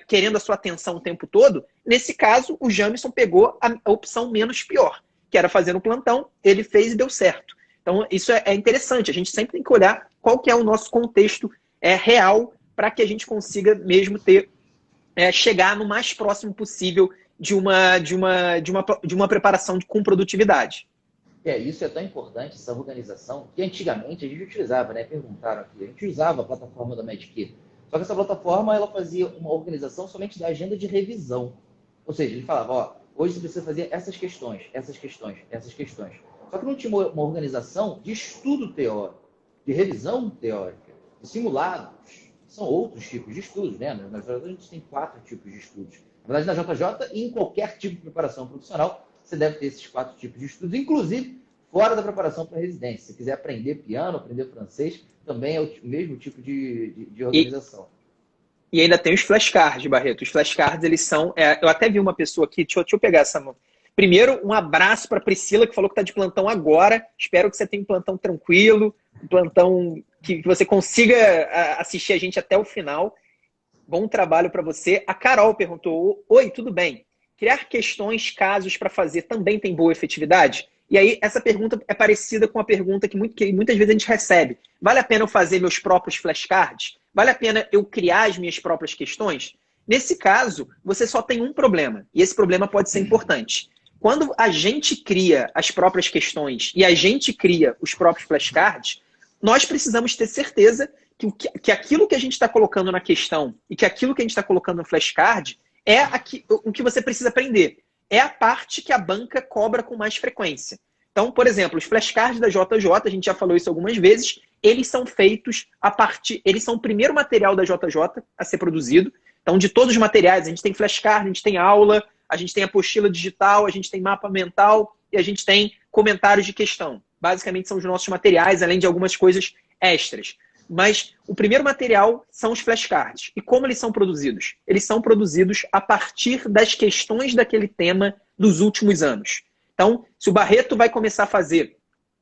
querendo a sua atenção o tempo todo, nesse caso, o Jamerson pegou a opção menos pior, que era fazer no plantão, ele fez e deu certo. Então, isso é interessante. A gente sempre tem que olhar qual que é o nosso contexto real para que a gente consiga mesmo chegar no mais próximo possível de uma preparação com produtividade. Isso é tão importante, essa organização, que antigamente a gente utilizava, né? Perguntaram aqui, a gente usava a plataforma da Medkey. Só que essa plataforma, ela fazia uma organização somente da agenda de revisão. Ou seja, ele falava, hoje você precisa fazer essas questões, essas questões, essas questões. Só que não tinha uma organização de estudo teórico, de revisão teórica, de simulados. São outros tipos de estudos, né? Na JJ a gente tem 4 tipos de estudos. Na verdade, na JJ e em qualquer tipo de preparação profissional, você deve ter esses 4 tipos de estudos, inclusive fora da preparação para residência. Se quiser aprender piano, aprender francês, também é o mesmo tipo de organização. E ainda tem os flashcards, Barreto. Os flashcards, eles são... eu até vi uma pessoa aqui, deixa eu pegar essa mão. Primeiro, um abraço para Priscila, que falou que está de plantão agora. Espero que você tenha um plantão tranquilo, um plantão que você consiga assistir a gente até o final. Bom trabalho para você. A Carol perguntou, oi, tudo bem? Criar questões, casos para fazer também tem boa efetividade? E aí, essa pergunta é parecida com a pergunta que muitas vezes a gente recebe. Vale a pena eu fazer meus próprios flashcards? Vale a pena eu criar as minhas próprias questões? Nesse caso, você só tem um problema. E esse problema pode ser importante. Quando a gente cria as próprias questões e a gente cria os próprios flashcards, nós precisamos ter certeza que aquilo que a gente está colocando na questão e que aquilo que a gente está colocando no flashcard é o que você precisa aprender. É a parte que a banca cobra com mais frequência. Então, por exemplo, os flashcards da JJ, a gente já falou isso algumas vezes, eles são feitos eles são o primeiro material da JJ a ser produzido. Então, de todos os materiais, a gente tem flashcard, a gente tem aula, a gente tem apostila digital, a gente tem mapa mental e a gente tem comentários de questão. Basicamente são os nossos materiais, além de algumas coisas extras. Mas o primeiro material são os flashcards. E como eles são produzidos? Eles são produzidos a partir das questões daquele tema dos últimos anos. Então, se o Barreto vai começar a fazer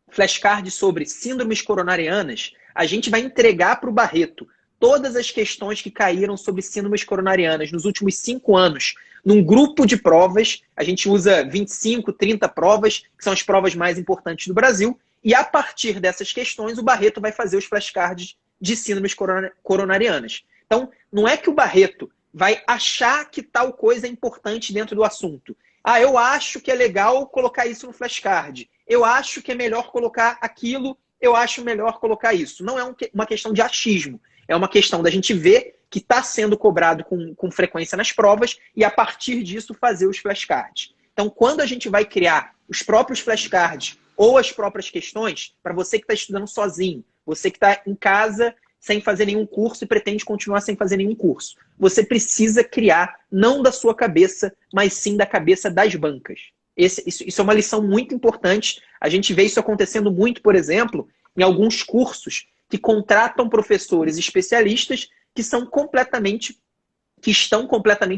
flashcards sobre síndromes coronarianas, a gente vai entregar para o Barreto todas as questões que caíram sobre síndromes coronarianas nos últimos 5 anos, num grupo de provas, a gente usa 25, 30 provas, que são as provas mais importantes do Brasil, e a partir dessas questões, o Barreto vai fazer os flashcards de síndromes coronarianas. Então, não é que o Barreto vai achar que tal coisa é importante dentro do assunto. Ah, eu acho que é legal colocar isso no flashcard. Eu acho que é melhor colocar aquilo, eu acho melhor colocar isso. Não é uma questão de achismo. É uma questão da gente ver que está sendo cobrado com frequência nas provas e, a partir disso, fazer os flashcards. Então, quando a gente vai criar os próprios flashcards ou as próprias questões, para você que está estudando sozinho, você que está em casa sem fazer nenhum curso e pretende continuar sem fazer nenhum curso, você precisa criar, não da sua cabeça, mas sim da cabeça das bancas. Isso é uma lição muito importante. A gente vê isso acontecendo muito, por exemplo, em alguns cursos que contratam professores especialistas que estão completamente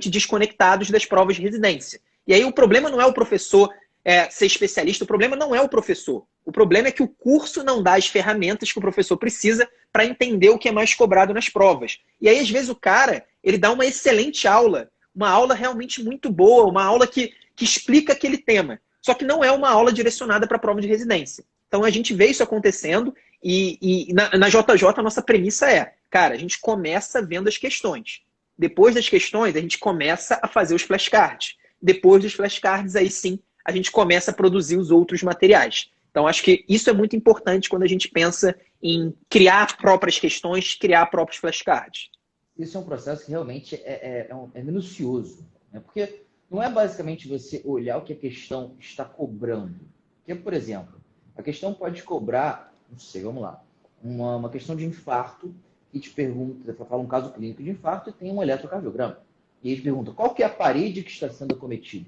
desconectados das provas de residência. E aí o problema não é o professor ser especialista, o problema não é o professor. O problema é que o curso não dá as ferramentas que o professor precisa para entender o que é mais cobrado nas provas. E aí, às vezes, o cara, ele dá uma excelente aula, uma aula realmente muito boa, uma aula que explica aquele tema. Só que não é uma aula direcionada para a prova de residência. Então, a gente vê isso acontecendo e na JJ a nossa premissa é, cara, a gente começa vendo as questões. Depois das questões, a gente começa a fazer os flashcards. Depois dos flashcards, aí sim, a gente começa a produzir os outros materiais. Então, acho que isso é muito importante quando a gente pensa em criar próprias questões, criar próprios flashcards. Isso é um processo que realmente é minucioso, né? Porque não é basicamente você olhar o que a questão está cobrando. Porque, por exemplo, a questão pode cobrar, não sei, vamos lá, uma questão de infarto e te pergunta, fala um caso clínico de infarto e tem um eletrocardiograma. E aí te pergunta, qual que é a parede que está sendo acometida?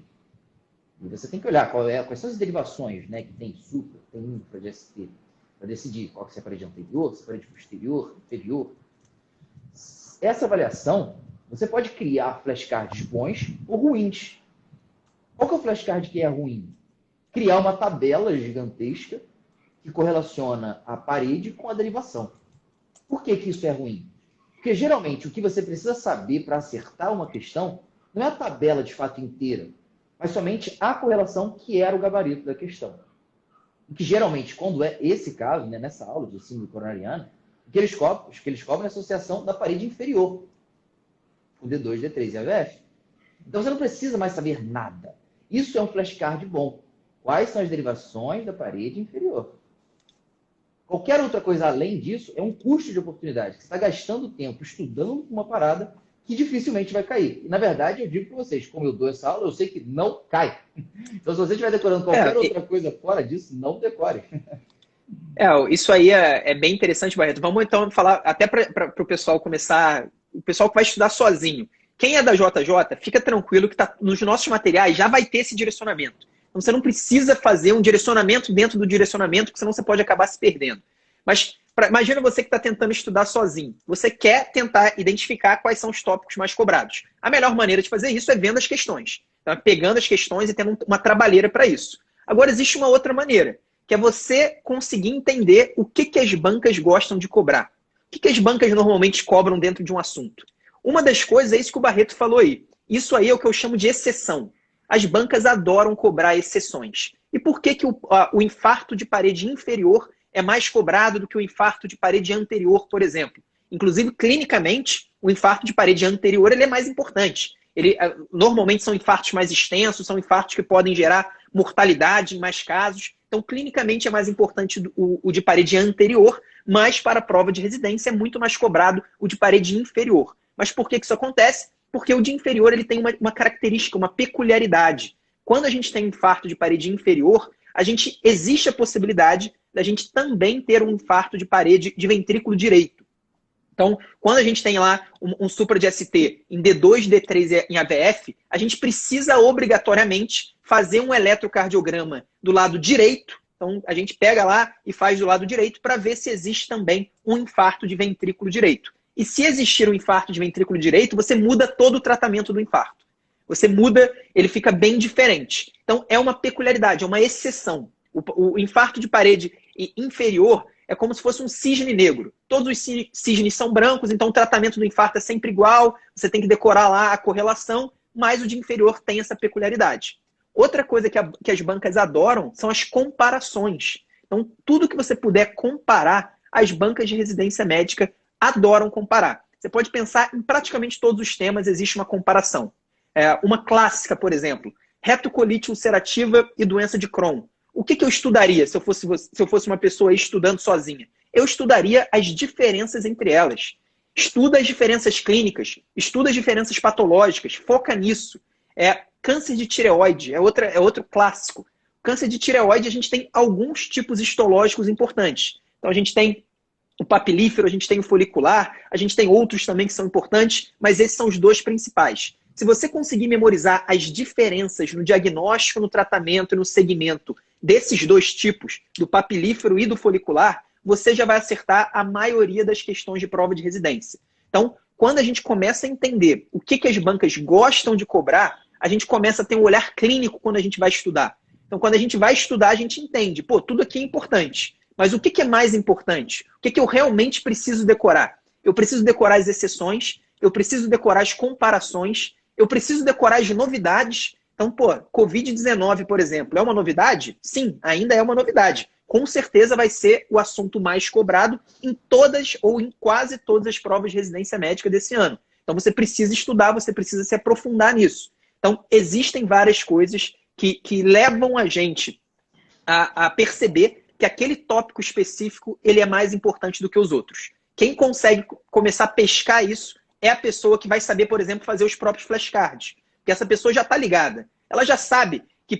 E você tem que olhar quais são as derivações, né, que tem supra, tem infra de ST, para decidir qual que é a parede anterior, se é a parede posterior, inferior. Essa avaliação, você pode criar flashcards bons ou ruins. Qual que é o flashcard que é ruim? Criar uma tabela gigantesca que correlaciona a parede com a derivação. Por que isso é ruim? Porque, geralmente, o que você precisa saber para acertar uma questão não é a tabela de fato inteira, mas somente a correlação que era o gabarito da questão. O que, geralmente, quando é esse caso, né, nessa aula de síndrome coronariana, o que eles cobram é a associação da parede inferior, o D2, D3 e AVF. Então, você não precisa mais saber nada. Isso é um flashcard bom. Quais são as derivações da parede inferior? Qualquer outra coisa além disso é um custo de oportunidade. Você está gastando tempo estudando uma parada que dificilmente vai cair. E, na verdade, eu digo para vocês, como eu dou essa aula, eu sei que não cai. Então, se você estiver decorando qualquer outra coisa fora disso, não decore. Isso aí é bem interessante, Barreto. Vamos, então, falar até para o pessoal começar... O pessoal que vai estudar sozinho. Quem é da JJ, fica tranquilo que nos nossos materiais já vai ter esse direcionamento. Então, você não precisa fazer um direcionamento dentro do direcionamento, porque senão você pode acabar se perdendo. Mas imagina você que está tentando estudar sozinho. Você quer tentar identificar quais são os tópicos mais cobrados. A melhor maneira de fazer isso é vendo as questões. Então, pegando as questões e tendo uma trabalheira para isso. Agora, existe uma outra maneira, que é você conseguir entender o que as bancas gostam de cobrar. O que as bancas normalmente cobram dentro de um assunto. Uma das coisas é isso que o Barreto falou aí. Isso aí é o que eu chamo de exceção. As bancas adoram cobrar exceções. E por que o infarto de parede inferior é mais cobrado do que o infarto de parede anterior, por exemplo? Inclusive, clinicamente, o infarto de parede anterior ele é mais importante. Normalmente são infartos mais extensos, são infartos que podem gerar mortalidade em mais casos. Então, clinicamente é mais importante o de parede anterior, mas para a prova de residência é muito mais cobrado o de parede inferior. Mas por que isso acontece? Porque o de inferior ele tem uma característica, uma peculiaridade. Quando a gente tem infarto de parede inferior, existe a possibilidade da gente também ter um infarto de parede de ventrículo direito. Então, quando a gente tem lá um supra de ST em D2, D3 em AVF, a gente precisa obrigatoriamente fazer um eletrocardiograma do lado direito. Então, a gente pega lá e faz do lado direito para ver se existe também um infarto de ventrículo direito. E se existir um infarto de ventrículo direito, você muda todo o tratamento do infarto. Você muda, ele fica bem diferente. Então, é uma peculiaridade, é uma exceção. O infarto de parede inferior é como se fosse um cisne negro. Todos os cisnes são brancos, então o tratamento do infarto é sempre igual, você tem que decorar lá a correlação, mas o de inferior tem essa peculiaridade. Outra coisa que as bancas adoram são as comparações. Então, tudo que você puder comparar, as bancas de residência médica adoram comparar. Você pode pensar em praticamente todos os temas existe uma comparação. Uma clássica, por exemplo, retocolite ulcerativa e doença de Crohn. O que eu estudaria se eu fosse uma pessoa estudando sozinha? Eu estudaria as diferenças entre elas. Estuda as diferenças clínicas, estuda as diferenças patológicas, foca nisso. Câncer de tireoide é outro clássico. Câncer de tireoide, a gente tem alguns tipos histológicos importantes. Então, a gente tem o papilífero, a gente tem o folicular, a gente tem outros também que são importantes, mas esses são os dois principais. Se você conseguir memorizar as diferenças no diagnóstico, no tratamento e no segmento desses dois tipos, do papilífero e do folicular, você já vai acertar a maioria das questões de prova de residência. Então, quando a gente começa a entender o que as bancas gostam de cobrar, a gente começa a ter um olhar clínico quando a gente vai estudar. Então, quando a gente vai estudar, a gente entende, tudo aqui é importante. Mas o que é mais importante? O que eu realmente preciso decorar? Eu preciso decorar as exceções, eu preciso decorar as comparações, eu preciso decorar as novidades. Então, Covid-19, por exemplo, é uma novidade? Sim, ainda é uma novidade. Com certeza vai ser o assunto mais cobrado em todas ou em quase todas as provas de residência médica desse ano. Então, você precisa estudar, você precisa se aprofundar nisso. Então, existem várias coisas que levam a gente a perceber que aquele tópico específico ele é mais importante do que os outros. Quem consegue começar a pescar isso é a pessoa que vai saber, por exemplo, fazer os próprios flashcards. Porque essa pessoa já está ligada. Ela já sabe que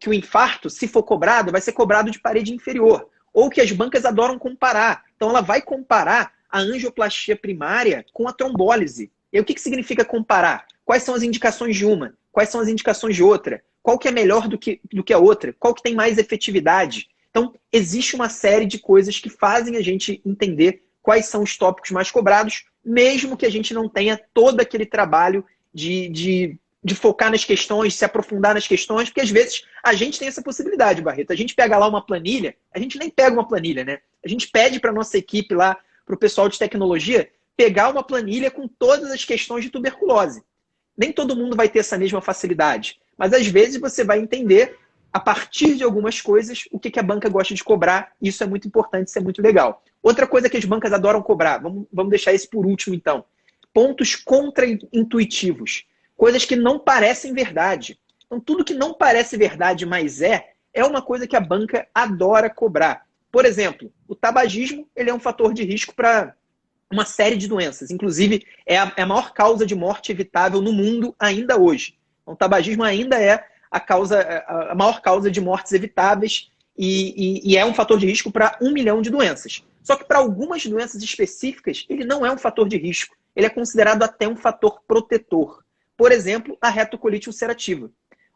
o infarto, se for cobrado, vai ser cobrado de parede inferior. Ou que as bancas adoram comparar. Então, ela vai comparar a angioplastia primária com a trombólise. E aí, o que significa comparar? Quais são as indicações de uma? Quais são as indicações de outra? Qual que é melhor do que a outra? Qual que tem mais efetividade? Então, existe uma série de coisas que fazem a gente entender quais são os tópicos mais cobrados, mesmo que a gente não tenha todo aquele trabalho de focar nas questões, se aprofundar nas questões, porque às vezes a gente tem essa possibilidade, Barreto. A gente pega lá uma planilha, a gente nem pega uma planilha, né? A gente pede para a nossa equipe lá, para o pessoal de tecnologia, pegar uma planilha com todas as questões de tuberculose. Nem todo mundo vai ter essa mesma facilidade, mas às vezes você vai entender, a partir de algumas coisas, o que a banca gosta de cobrar. Isso é muito importante, isso é muito legal. Outra coisa que as bancas adoram cobrar, vamos deixar esse por último então, pontos contra-intuitivos, coisas que não parecem verdade. Então tudo que não parece verdade, mas é uma coisa que a banca adora cobrar. Por exemplo, o tabagismo ele é um fator de risco para uma série de doenças. Inclusive, é a maior causa de morte evitável no mundo ainda hoje. Então, o tabagismo ainda é a maior causa de mortes evitáveis e é um fator de risco para 1 milhão de doenças. Só que para algumas doenças específicas, ele não é um fator de risco. Ele é considerado até um fator protetor. Por exemplo, a retocolite ulcerativa.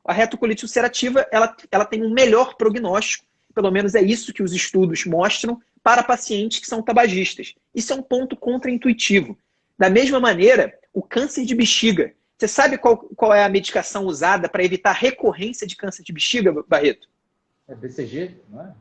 A retocolite ulcerativa ela tem um melhor prognóstico, pelo menos é isso que os estudos mostram, para pacientes que são tabagistas. Isso é um ponto contra-intuitivo. Da mesma maneira, o câncer de bexiga. Você sabe qual é a medicação usada para evitar recorrência de câncer de bexiga, Barreto? É BCG, não é?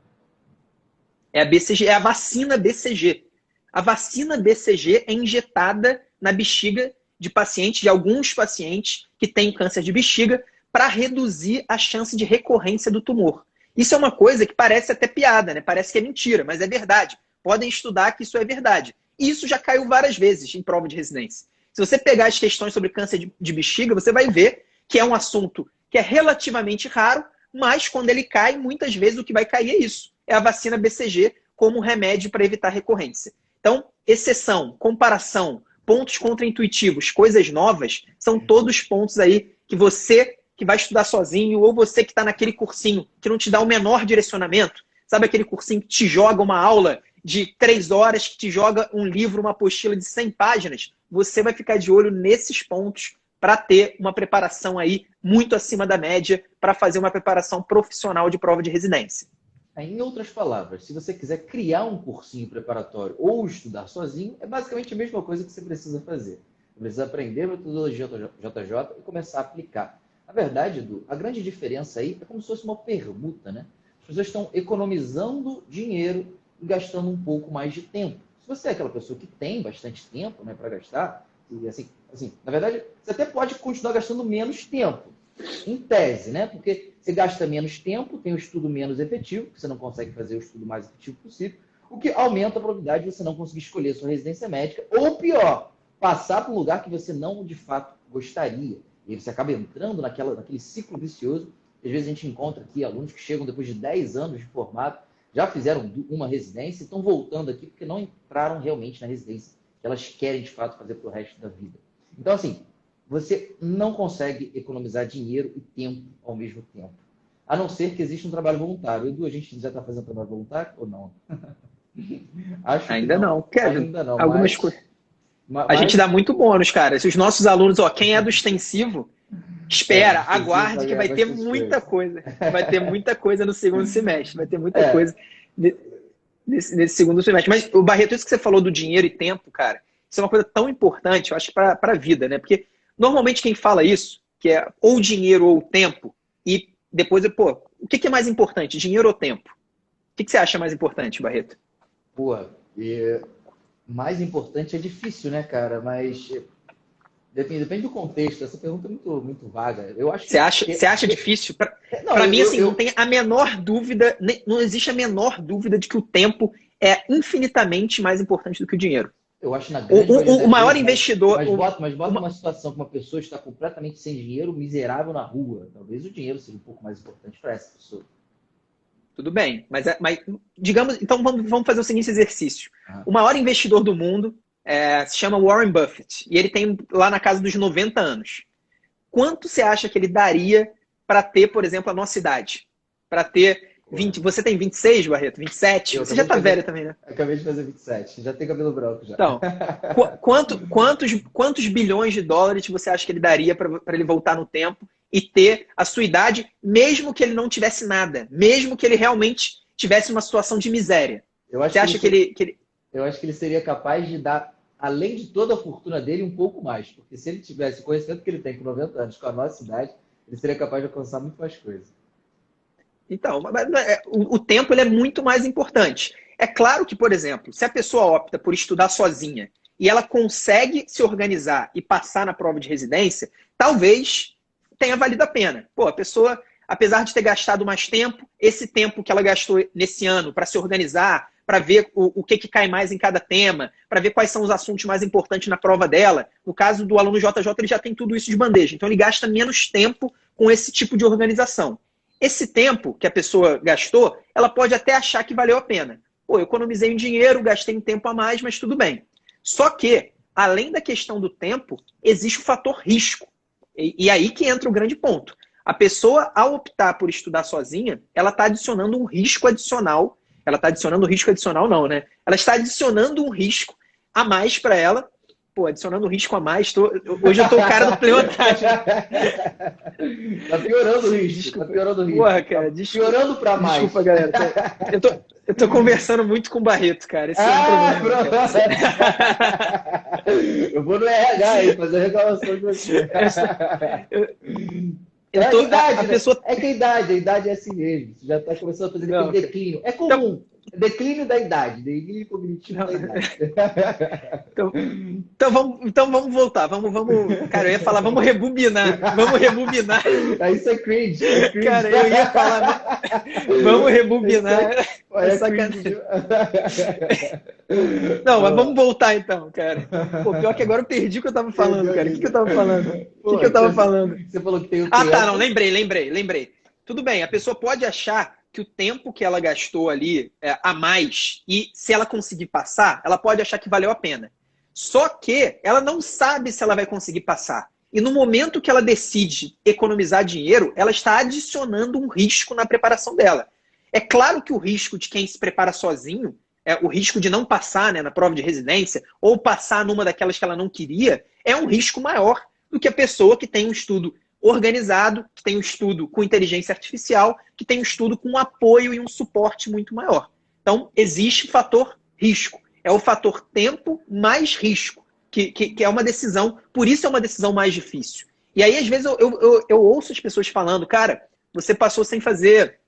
É a BCG, é a vacina BCG. A vacina BCG é injetada na bexiga de alguns pacientes que têm câncer de bexiga para reduzir a chance de recorrência do tumor. Isso é uma coisa que parece até piada, né? Parece que é mentira, mas é verdade. Podem estudar que isso é verdade. E isso já caiu várias vezes em prova de residência. Se você pegar as questões sobre câncer de bexiga, você vai ver que é um assunto que é relativamente raro, mas quando ele cai, muitas vezes o que vai cair é isso. É a vacina BCG como remédio para evitar recorrência. Então, exceção, comparação, pontos contra-intuitivos, coisas novas, são todos pontos aí que você que vai estudar sozinho, ou você que está naquele cursinho que não te dá o menor direcionamento, sabe aquele cursinho que te joga uma aula de 3 horas, que te joga um livro, uma apostila de 100 páginas, você vai ficar de olho nesses pontos para ter uma preparação aí muito acima da média, para fazer uma preparação profissional de prova de residência. Em outras palavras, se você quiser criar um cursinho preparatório ou estudar sozinho, é basicamente a mesma coisa que você precisa fazer. Você precisa aprender a metodologia JJ e começar a aplicar. Na verdade, Edu, a grande diferença aí é como se fosse uma permuta, né? As pessoas estão economizando dinheiro e gastando um pouco mais de tempo. Se você é aquela pessoa que tem bastante tempo, né, para gastar, E assim, na verdade, você até pode continuar gastando menos tempo, em tese, né? Porque você gasta menos tempo, tem um estudo menos efetivo, você não consegue fazer o estudo mais efetivo possível, o que aumenta a probabilidade de você não conseguir escolher a sua residência médica, ou pior, passar para um lugar que você não, de fato, gostaria. E aí você acaba entrando naquele ciclo vicioso. Às vezes a gente encontra aqui alunos que chegam depois de 10 anos de formado, já fizeram uma residência e estão voltando aqui porque não entraram realmente na residência que elas querem, de fato, fazer para o resto da vida. Então, assim, você não consegue economizar dinheiro e tempo ao mesmo tempo. A não ser que exista um trabalho voluntário. Edu, a gente já está fazendo trabalho voluntário ou não? Acho ainda não. Kevin, ainda não. Algumas coisas. A gente dá muito bônus, cara. Se os nossos alunos, quem é do extensivo, espera, aguarde que vai ter muita coisa. Vai ter muita coisa no segundo semestre. Vai ter muita coisa nesse segundo semestre. Mas, o Barreto, isso que você falou do dinheiro e tempo, cara, isso é uma coisa tão importante, eu acho, para a vida, né? Porque, normalmente, quem fala isso, que é ou dinheiro ou tempo, e depois, o que é mais importante, dinheiro ou tempo? O que você acha mais importante, Barreto? Mais importante é difícil, né, cara? Mas depende do contexto. Essa pergunta é muito vaga. Eu acho Você acha difícil? Para mim, assim, não tem a menor dúvida, não existe a menor dúvida de que o tempo é infinitamente mais importante do que o dinheiro. Eu acho na grande o maior investidor... Mas bota uma situação que uma pessoa está completamente sem dinheiro, miserável na rua. Talvez o dinheiro seja um pouco mais importante para essa pessoa. Tudo bem, mas digamos, então vamos fazer o seguinte exercício. O maior investidor do mundo se chama Warren Buffett, e ele tem lá na casa dos 90 anos. Quanto você acha que ele daria para ter, por exemplo, a nossa idade? Para ter 20... Você tem 26, Barreto? 27? Você já está velho também, né? Acabei de fazer 27, já tenho cabelo branco já. Então, quantos bilhões de dólares você acha que ele daria para ele voltar no tempo e ter a sua idade, mesmo que ele não tivesse nada, mesmo que ele realmente tivesse uma situação de miséria? Você acha que ele... Eu acho que ele seria capaz de dar, além de toda a fortuna dele, um pouco mais. Porque se ele tivesse o conhecimento que ele tem com 90 anos, com a nossa idade, ele seria capaz de alcançar muito mais coisas. Então, o tempo ele é muito mais importante. É claro que, por exemplo, se a pessoa opta por estudar sozinha e ela consegue se organizar e passar na prova de residência, talvez tenha valido a pena. A pessoa, apesar de ter gastado mais tempo, esse tempo que ela gastou nesse ano para se organizar, para ver o que cai mais em cada tema, para ver quais são os assuntos mais importantes na prova dela. No caso do aluno JJ, ele já tem tudo isso de bandeja. Então, ele gasta menos tempo com esse tipo de organização. Esse tempo que a pessoa gastou, ela pode até achar que valeu a pena. Eu economizei um dinheiro, gastei um tempo a mais, mas tudo bem. Só que, além da questão do tempo, existe o fator risco. E aí que entra o grande ponto. A pessoa, ao optar por estudar sozinha, ela está adicionando um risco adicional. Ela está adicionando risco adicional, não, né? Ela está adicionando um risco a mais para ela. Adicionando um risco a mais. Hoje eu tô o cara do plebantagem. Tá piorando o risco. Tá piorando o risco. Cara, piorando para mais. Desculpa, galera. Eu tô conversando muito com o Barreto, cara. Esse é um problema. Eu vou no RH aí fazer reclamação de você. É que a idade é assim mesmo. Você já está começando a fazer aquele declínio. É comum. Declínio da idade. Declínio cognitivo da idade. Então vamos voltar. Cara, eu ia falar, vamos rebobinar. Vamos rebobinar. Isso é cringe. Cara, eu ia falar, vamos rebobinar. É sacanagem. Não, mas vamos voltar então, cara. Pior que agora eu perdi o que eu tava falando, cara. O que eu tava falando? Você falou que tem o não, lembrei. Tudo bem, a pessoa pode achar que o tempo que ela gastou ali a mais, e se ela conseguir passar, ela pode achar que valeu a pena. Só que ela não sabe se ela vai conseguir passar. E no momento que ela decide economizar dinheiro, ela está adicionando um risco na preparação dela. É claro que o risco de quem se prepara sozinho, o risco de não passar, né, na prova de residência, ou passar numa daquelas que ela não queria, é um risco maior do que a pessoa que tem um estudo organizado, que tem um estudo com inteligência artificial, que tem um estudo com um apoio e um suporte muito maior. Então, existe fator risco. É o fator tempo mais risco, que é uma decisão, por isso é uma decisão mais difícil. E aí, às vezes, eu ouço as pessoas falando, cara, você passou sem fazer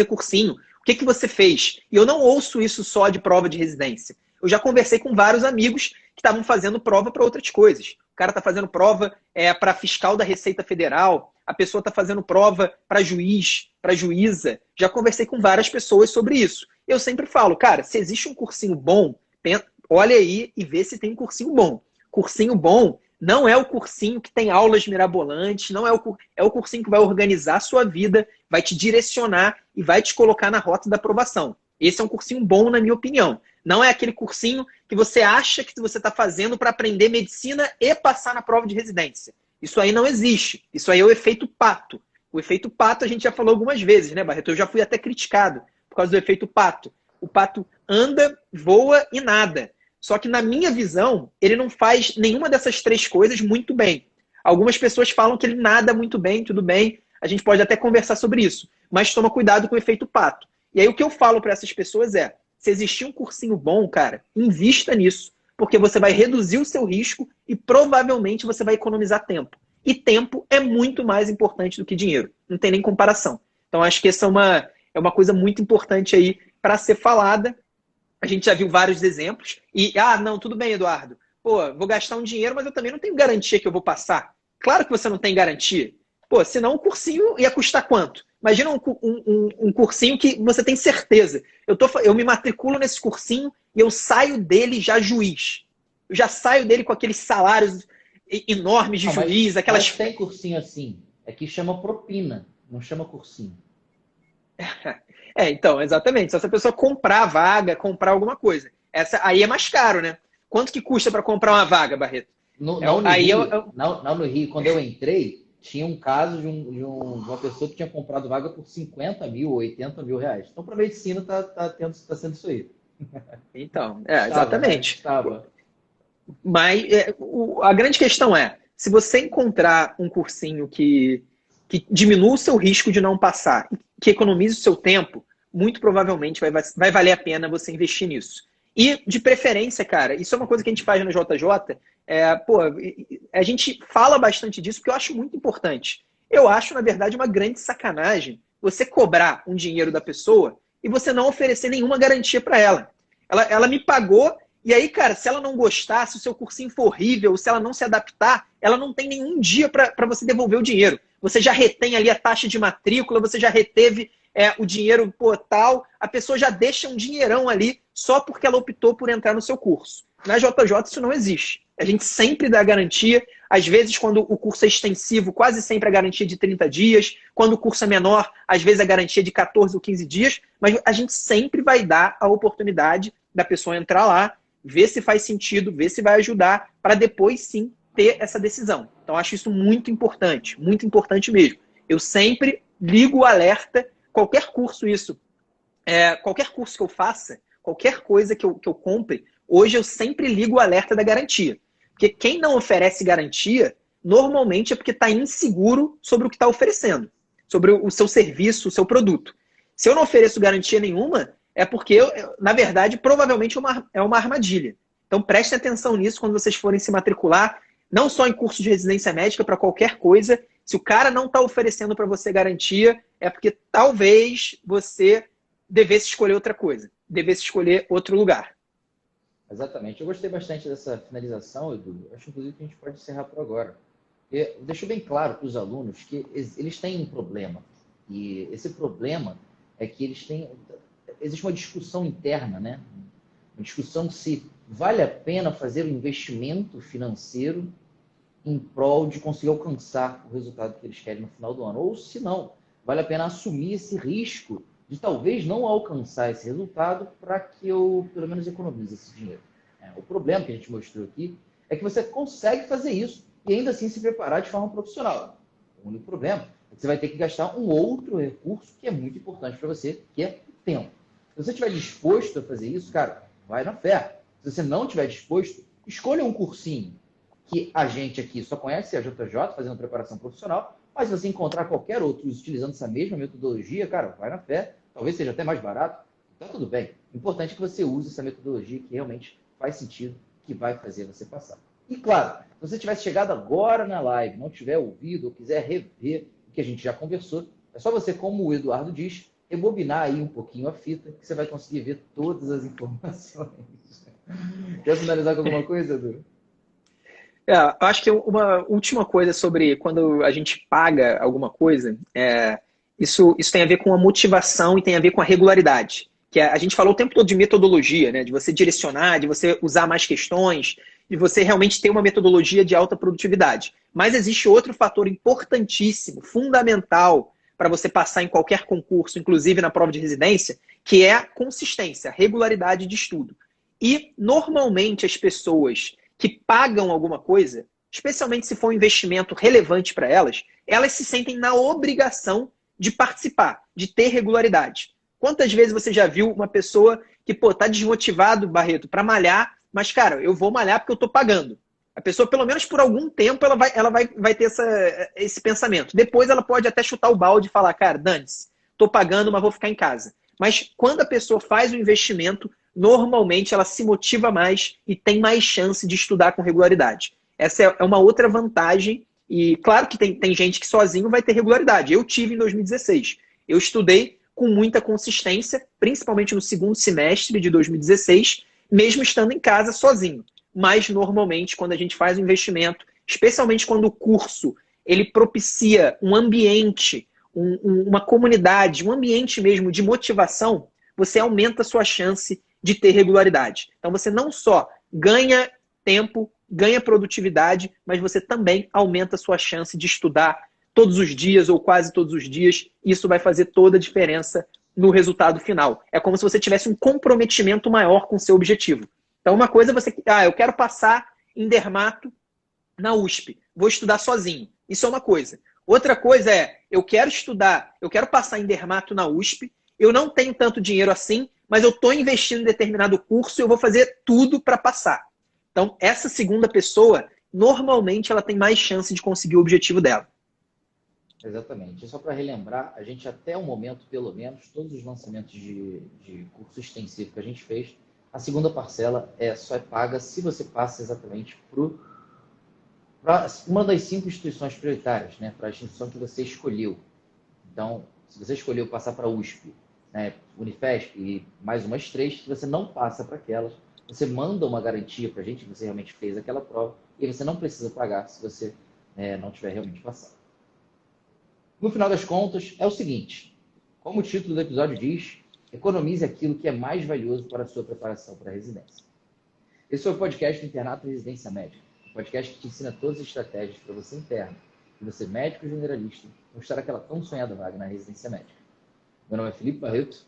cursinho, o que você fez? E eu não ouço isso só de prova de residência. Eu já conversei com vários amigos que estavam fazendo prova para outras coisas. O cara está fazendo prova para fiscal da Receita Federal, a pessoa está fazendo prova para juiz, para juíza. Já conversei com várias pessoas sobre isso. Eu sempre falo, cara, se existe um cursinho bom, olha aí e vê se tem um cursinho bom. Cursinho bom não é o cursinho que tem aulas mirabolantes, não é o cursinho que vai organizar a sua vida, vai te direcionar e vai te colocar na rota da aprovação. Esse é um cursinho bom, na minha opinião. Não é aquele cursinho que você acha que você está fazendo para aprender medicina e passar na prova de residência. Isso aí não existe. Isso aí é o efeito pato. O efeito pato a gente já falou algumas vezes, né, Barreto? Eu já fui até criticado por causa do efeito pato. O pato anda, voa e nada. Só que, na minha visão, ele não faz nenhuma dessas três coisas muito bem. Algumas pessoas falam que ele nada muito bem, tudo bem. A gente pode até conversar sobre isso. Mas toma cuidado com o efeito pato. E aí o que eu falo para essas pessoas é, se existir um cursinho bom, cara, invista nisso. Porque você vai reduzir o seu risco e provavelmente você vai economizar tempo. E tempo é muito mais importante do que dinheiro. Não tem nem comparação. Então, acho que essa é uma coisa muito importante aí para ser falada. A gente já viu vários exemplos. E, não, tudo bem, Eduardo. Pô, vou gastar um dinheiro, mas eu também não tenho garantia que eu vou passar. Claro que você não tem garantia. Pô, senão o cursinho ia custar quanto? Imagina um cursinho que você tem certeza. Eu me matriculo nesse cursinho e eu saio dele já juiz. Eu já saio dele com aqueles salários enormes de juiz. Mas tem cursinho assim. É que chama propina, não chama cursinho. Então, exatamente. Se essa pessoa comprar a vaga, comprar alguma coisa. Aí é mais caro, né? Quanto que custa para comprar uma vaga, Barreto? No Rio, quando eu entrei, tinha um caso de uma pessoa que tinha comprado vaga por 50 mil, 80 mil reais. Então, para medicina, tá sendo isso aí. Então, exatamente. Estava. Mas a grande questão é, se você encontrar um cursinho que diminua o seu risco de não passar, que economize o seu tempo, muito provavelmente vai valer a pena você investir nisso. E, de preferência, cara, isso é uma coisa que a gente faz no JJ, a gente fala bastante disso porque eu acho muito importante. Eu acho, na verdade, uma grande sacanagem você cobrar um dinheiro da pessoa e você não oferecer nenhuma garantia para ela. Ela me pagou, e aí, cara, se ela não gostar, se o seu cursinho for horrível, se ela não se adaptar, ela não tem nenhum dia para você devolver o dinheiro. Você já retém ali a taxa de matrícula, você já reteve o dinheiro tal, a pessoa já deixa um dinheirão ali só porque ela optou por entrar no seu curso. Na JJ isso não existe. A gente sempre dá garantia. Às vezes, quando o curso é extensivo, quase sempre a garantia de 30 dias. Quando o curso é menor, às vezes a garantia de 14 ou 15 dias. Mas a gente sempre vai dar a oportunidade da pessoa entrar lá, ver se faz sentido, ver se vai ajudar, para depois sim ter essa decisão. Então, acho isso muito importante mesmo. Eu sempre ligo o alerta, qualquer curso qualquer curso que eu faça, qualquer coisa que eu compre, hoje eu sempre ligo o alerta da garantia. Porque quem não oferece garantia, normalmente é porque está inseguro sobre o que está oferecendo, sobre o seu serviço, o seu produto. Se eu não ofereço garantia nenhuma, é porque, na verdade, provavelmente é uma armadilha. Então, prestem atenção nisso quando vocês forem se matricular, não só em curso de residência médica, para qualquer coisa. Se o cara não está oferecendo para você garantia, é porque talvez você devesse escolher outra coisa, devesse escolher outro lugar. Exatamente. Eu gostei bastante dessa finalização, Edu. Acho, inclusive, que a gente pode encerrar por agora. Porque deixou bem claro para os alunos que eles têm um problema. E esse problema é que existe uma discussão interna, né? Uma discussão se vale a pena fazer um investimento financeiro em prol de conseguir alcançar o resultado que eles querem no final do ano. Ou, se não, vale a pena assumir esse risco de talvez não alcançar esse resultado para que eu, pelo menos, economize esse dinheiro. O problema que a gente mostrou aqui é que você consegue fazer isso e ainda assim se preparar de forma profissional. O único problema é que você vai ter que gastar um outro recurso que é muito importante para você, que é o tempo. Se você estiver disposto a fazer isso, cara, vai na fé. Se você não estiver disposto, escolha um cursinho que a gente aqui só conhece a JJ, fazendo preparação profissional, mas se você encontrar qualquer outro utilizando essa mesma metodologia, cara, vai na fé. Talvez seja até mais barato, então tudo bem. O importante é que você use essa metodologia que realmente faz sentido, que vai fazer você passar. E claro, se você tivesse chegado agora na live, não tiver ouvido ou quiser rever o que a gente já conversou, é só você, como o Eduardo diz, rebobinar aí um pouquinho a fita, que você vai conseguir ver todas as informações. Quer finalizar com alguma coisa, Edu? Eu acho que uma última coisa sobre quando a gente paga alguma coisa, isso tem a ver com a motivação e tem a ver com a regularidade. A gente falou o tempo todo de metodologia, né? De você direcionar, de você usar mais questões, de você realmente ter uma metodologia de alta produtividade. Mas existe outro fator importantíssimo, fundamental, para você passar em qualquer concurso, inclusive na prova de residência, que é a consistência, a regularidade de estudo. E, normalmente, as pessoas que pagam alguma coisa, especialmente se for um investimento relevante para elas, elas se sentem na obrigação de participar, de ter regularidade. Quantas vezes você já viu uma pessoa que, tá desmotivado, Barreto, para malhar, mas, cara, eu vou malhar porque eu tô pagando. A pessoa, pelo menos por algum tempo, ela vai ter esse pensamento. Depois ela pode até chutar o balde e falar, cara, dane-se, tô pagando, mas vou ficar em casa. Mas quando a pessoa faz o investimento, normalmente ela se motiva mais e tem mais chance de estudar com regularidade. Essa é uma outra vantagem. E claro que tem gente que sozinho vai ter regularidade. Eu tive em 2016. Eu estudei com muita consistência, principalmente no segundo semestre de 2016, mesmo estando em casa sozinho. Mas, normalmente, quando a gente faz um investimento, especialmente quando o curso ele propicia um ambiente, uma comunidade, um ambiente mesmo de motivação, você aumenta a sua chance de ter regularidade. Então, você não só ganha tempo, ganha produtividade, mas você também aumenta a sua chance de estudar todos os dias ou quase todos os dias. Isso vai fazer toda a diferença no resultado final. É como se você tivesse um comprometimento maior com o seu objetivo. Então, uma coisa é você... eu quero passar em dermato na USP. Vou estudar sozinho. Isso é uma coisa. Outra coisa é, eu quero passar em dermato na USP, eu não tenho tanto dinheiro assim, mas eu estou investindo em determinado curso e eu vou fazer tudo para passar. Então, essa segunda pessoa, normalmente, ela tem mais chance de conseguir o objetivo dela. Exatamente. E só para relembrar, a gente até o momento, pelo menos, todos os lançamentos de curso extensivo que a gente fez, a segunda parcela só é paga se você passa exatamente para uma das 5 instituições prioritárias, né? Para a instituição que você escolheu. Então, se você escolheu passar para a USP, né, Unifesp e mais umas 3, que você não passa para aquelas, você manda uma garantia para a gente que você realmente fez aquela prova e você não precisa pagar se você não tiver realmente passado. No final das contas, é o seguinte, como o título do episódio diz, economize aquilo que é mais valioso para a sua preparação para a residência. Esse foi o podcast do Internato de Residência Médica, um podcast que te ensina todas as estratégias para você interno, e você médico generalista, conquistar aquela tão sonhada vaga na residência médica. Meu nome é Felipe Barreto.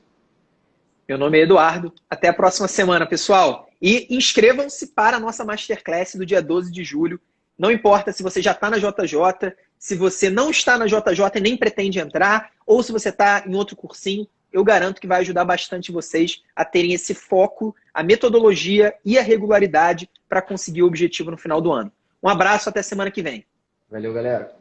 Meu nome é Eduardo. Até a próxima semana, pessoal. E inscrevam-se para a nossa Masterclass do dia 12 de julho. Não importa se você já está na JJ, se você não está na JJ e nem pretende entrar, ou se você está em outro cursinho, eu garanto que vai ajudar bastante vocês a terem esse foco, a metodologia e a regularidade para conseguir o objetivo no final do ano. Um abraço, até semana que vem. Valeu, galera.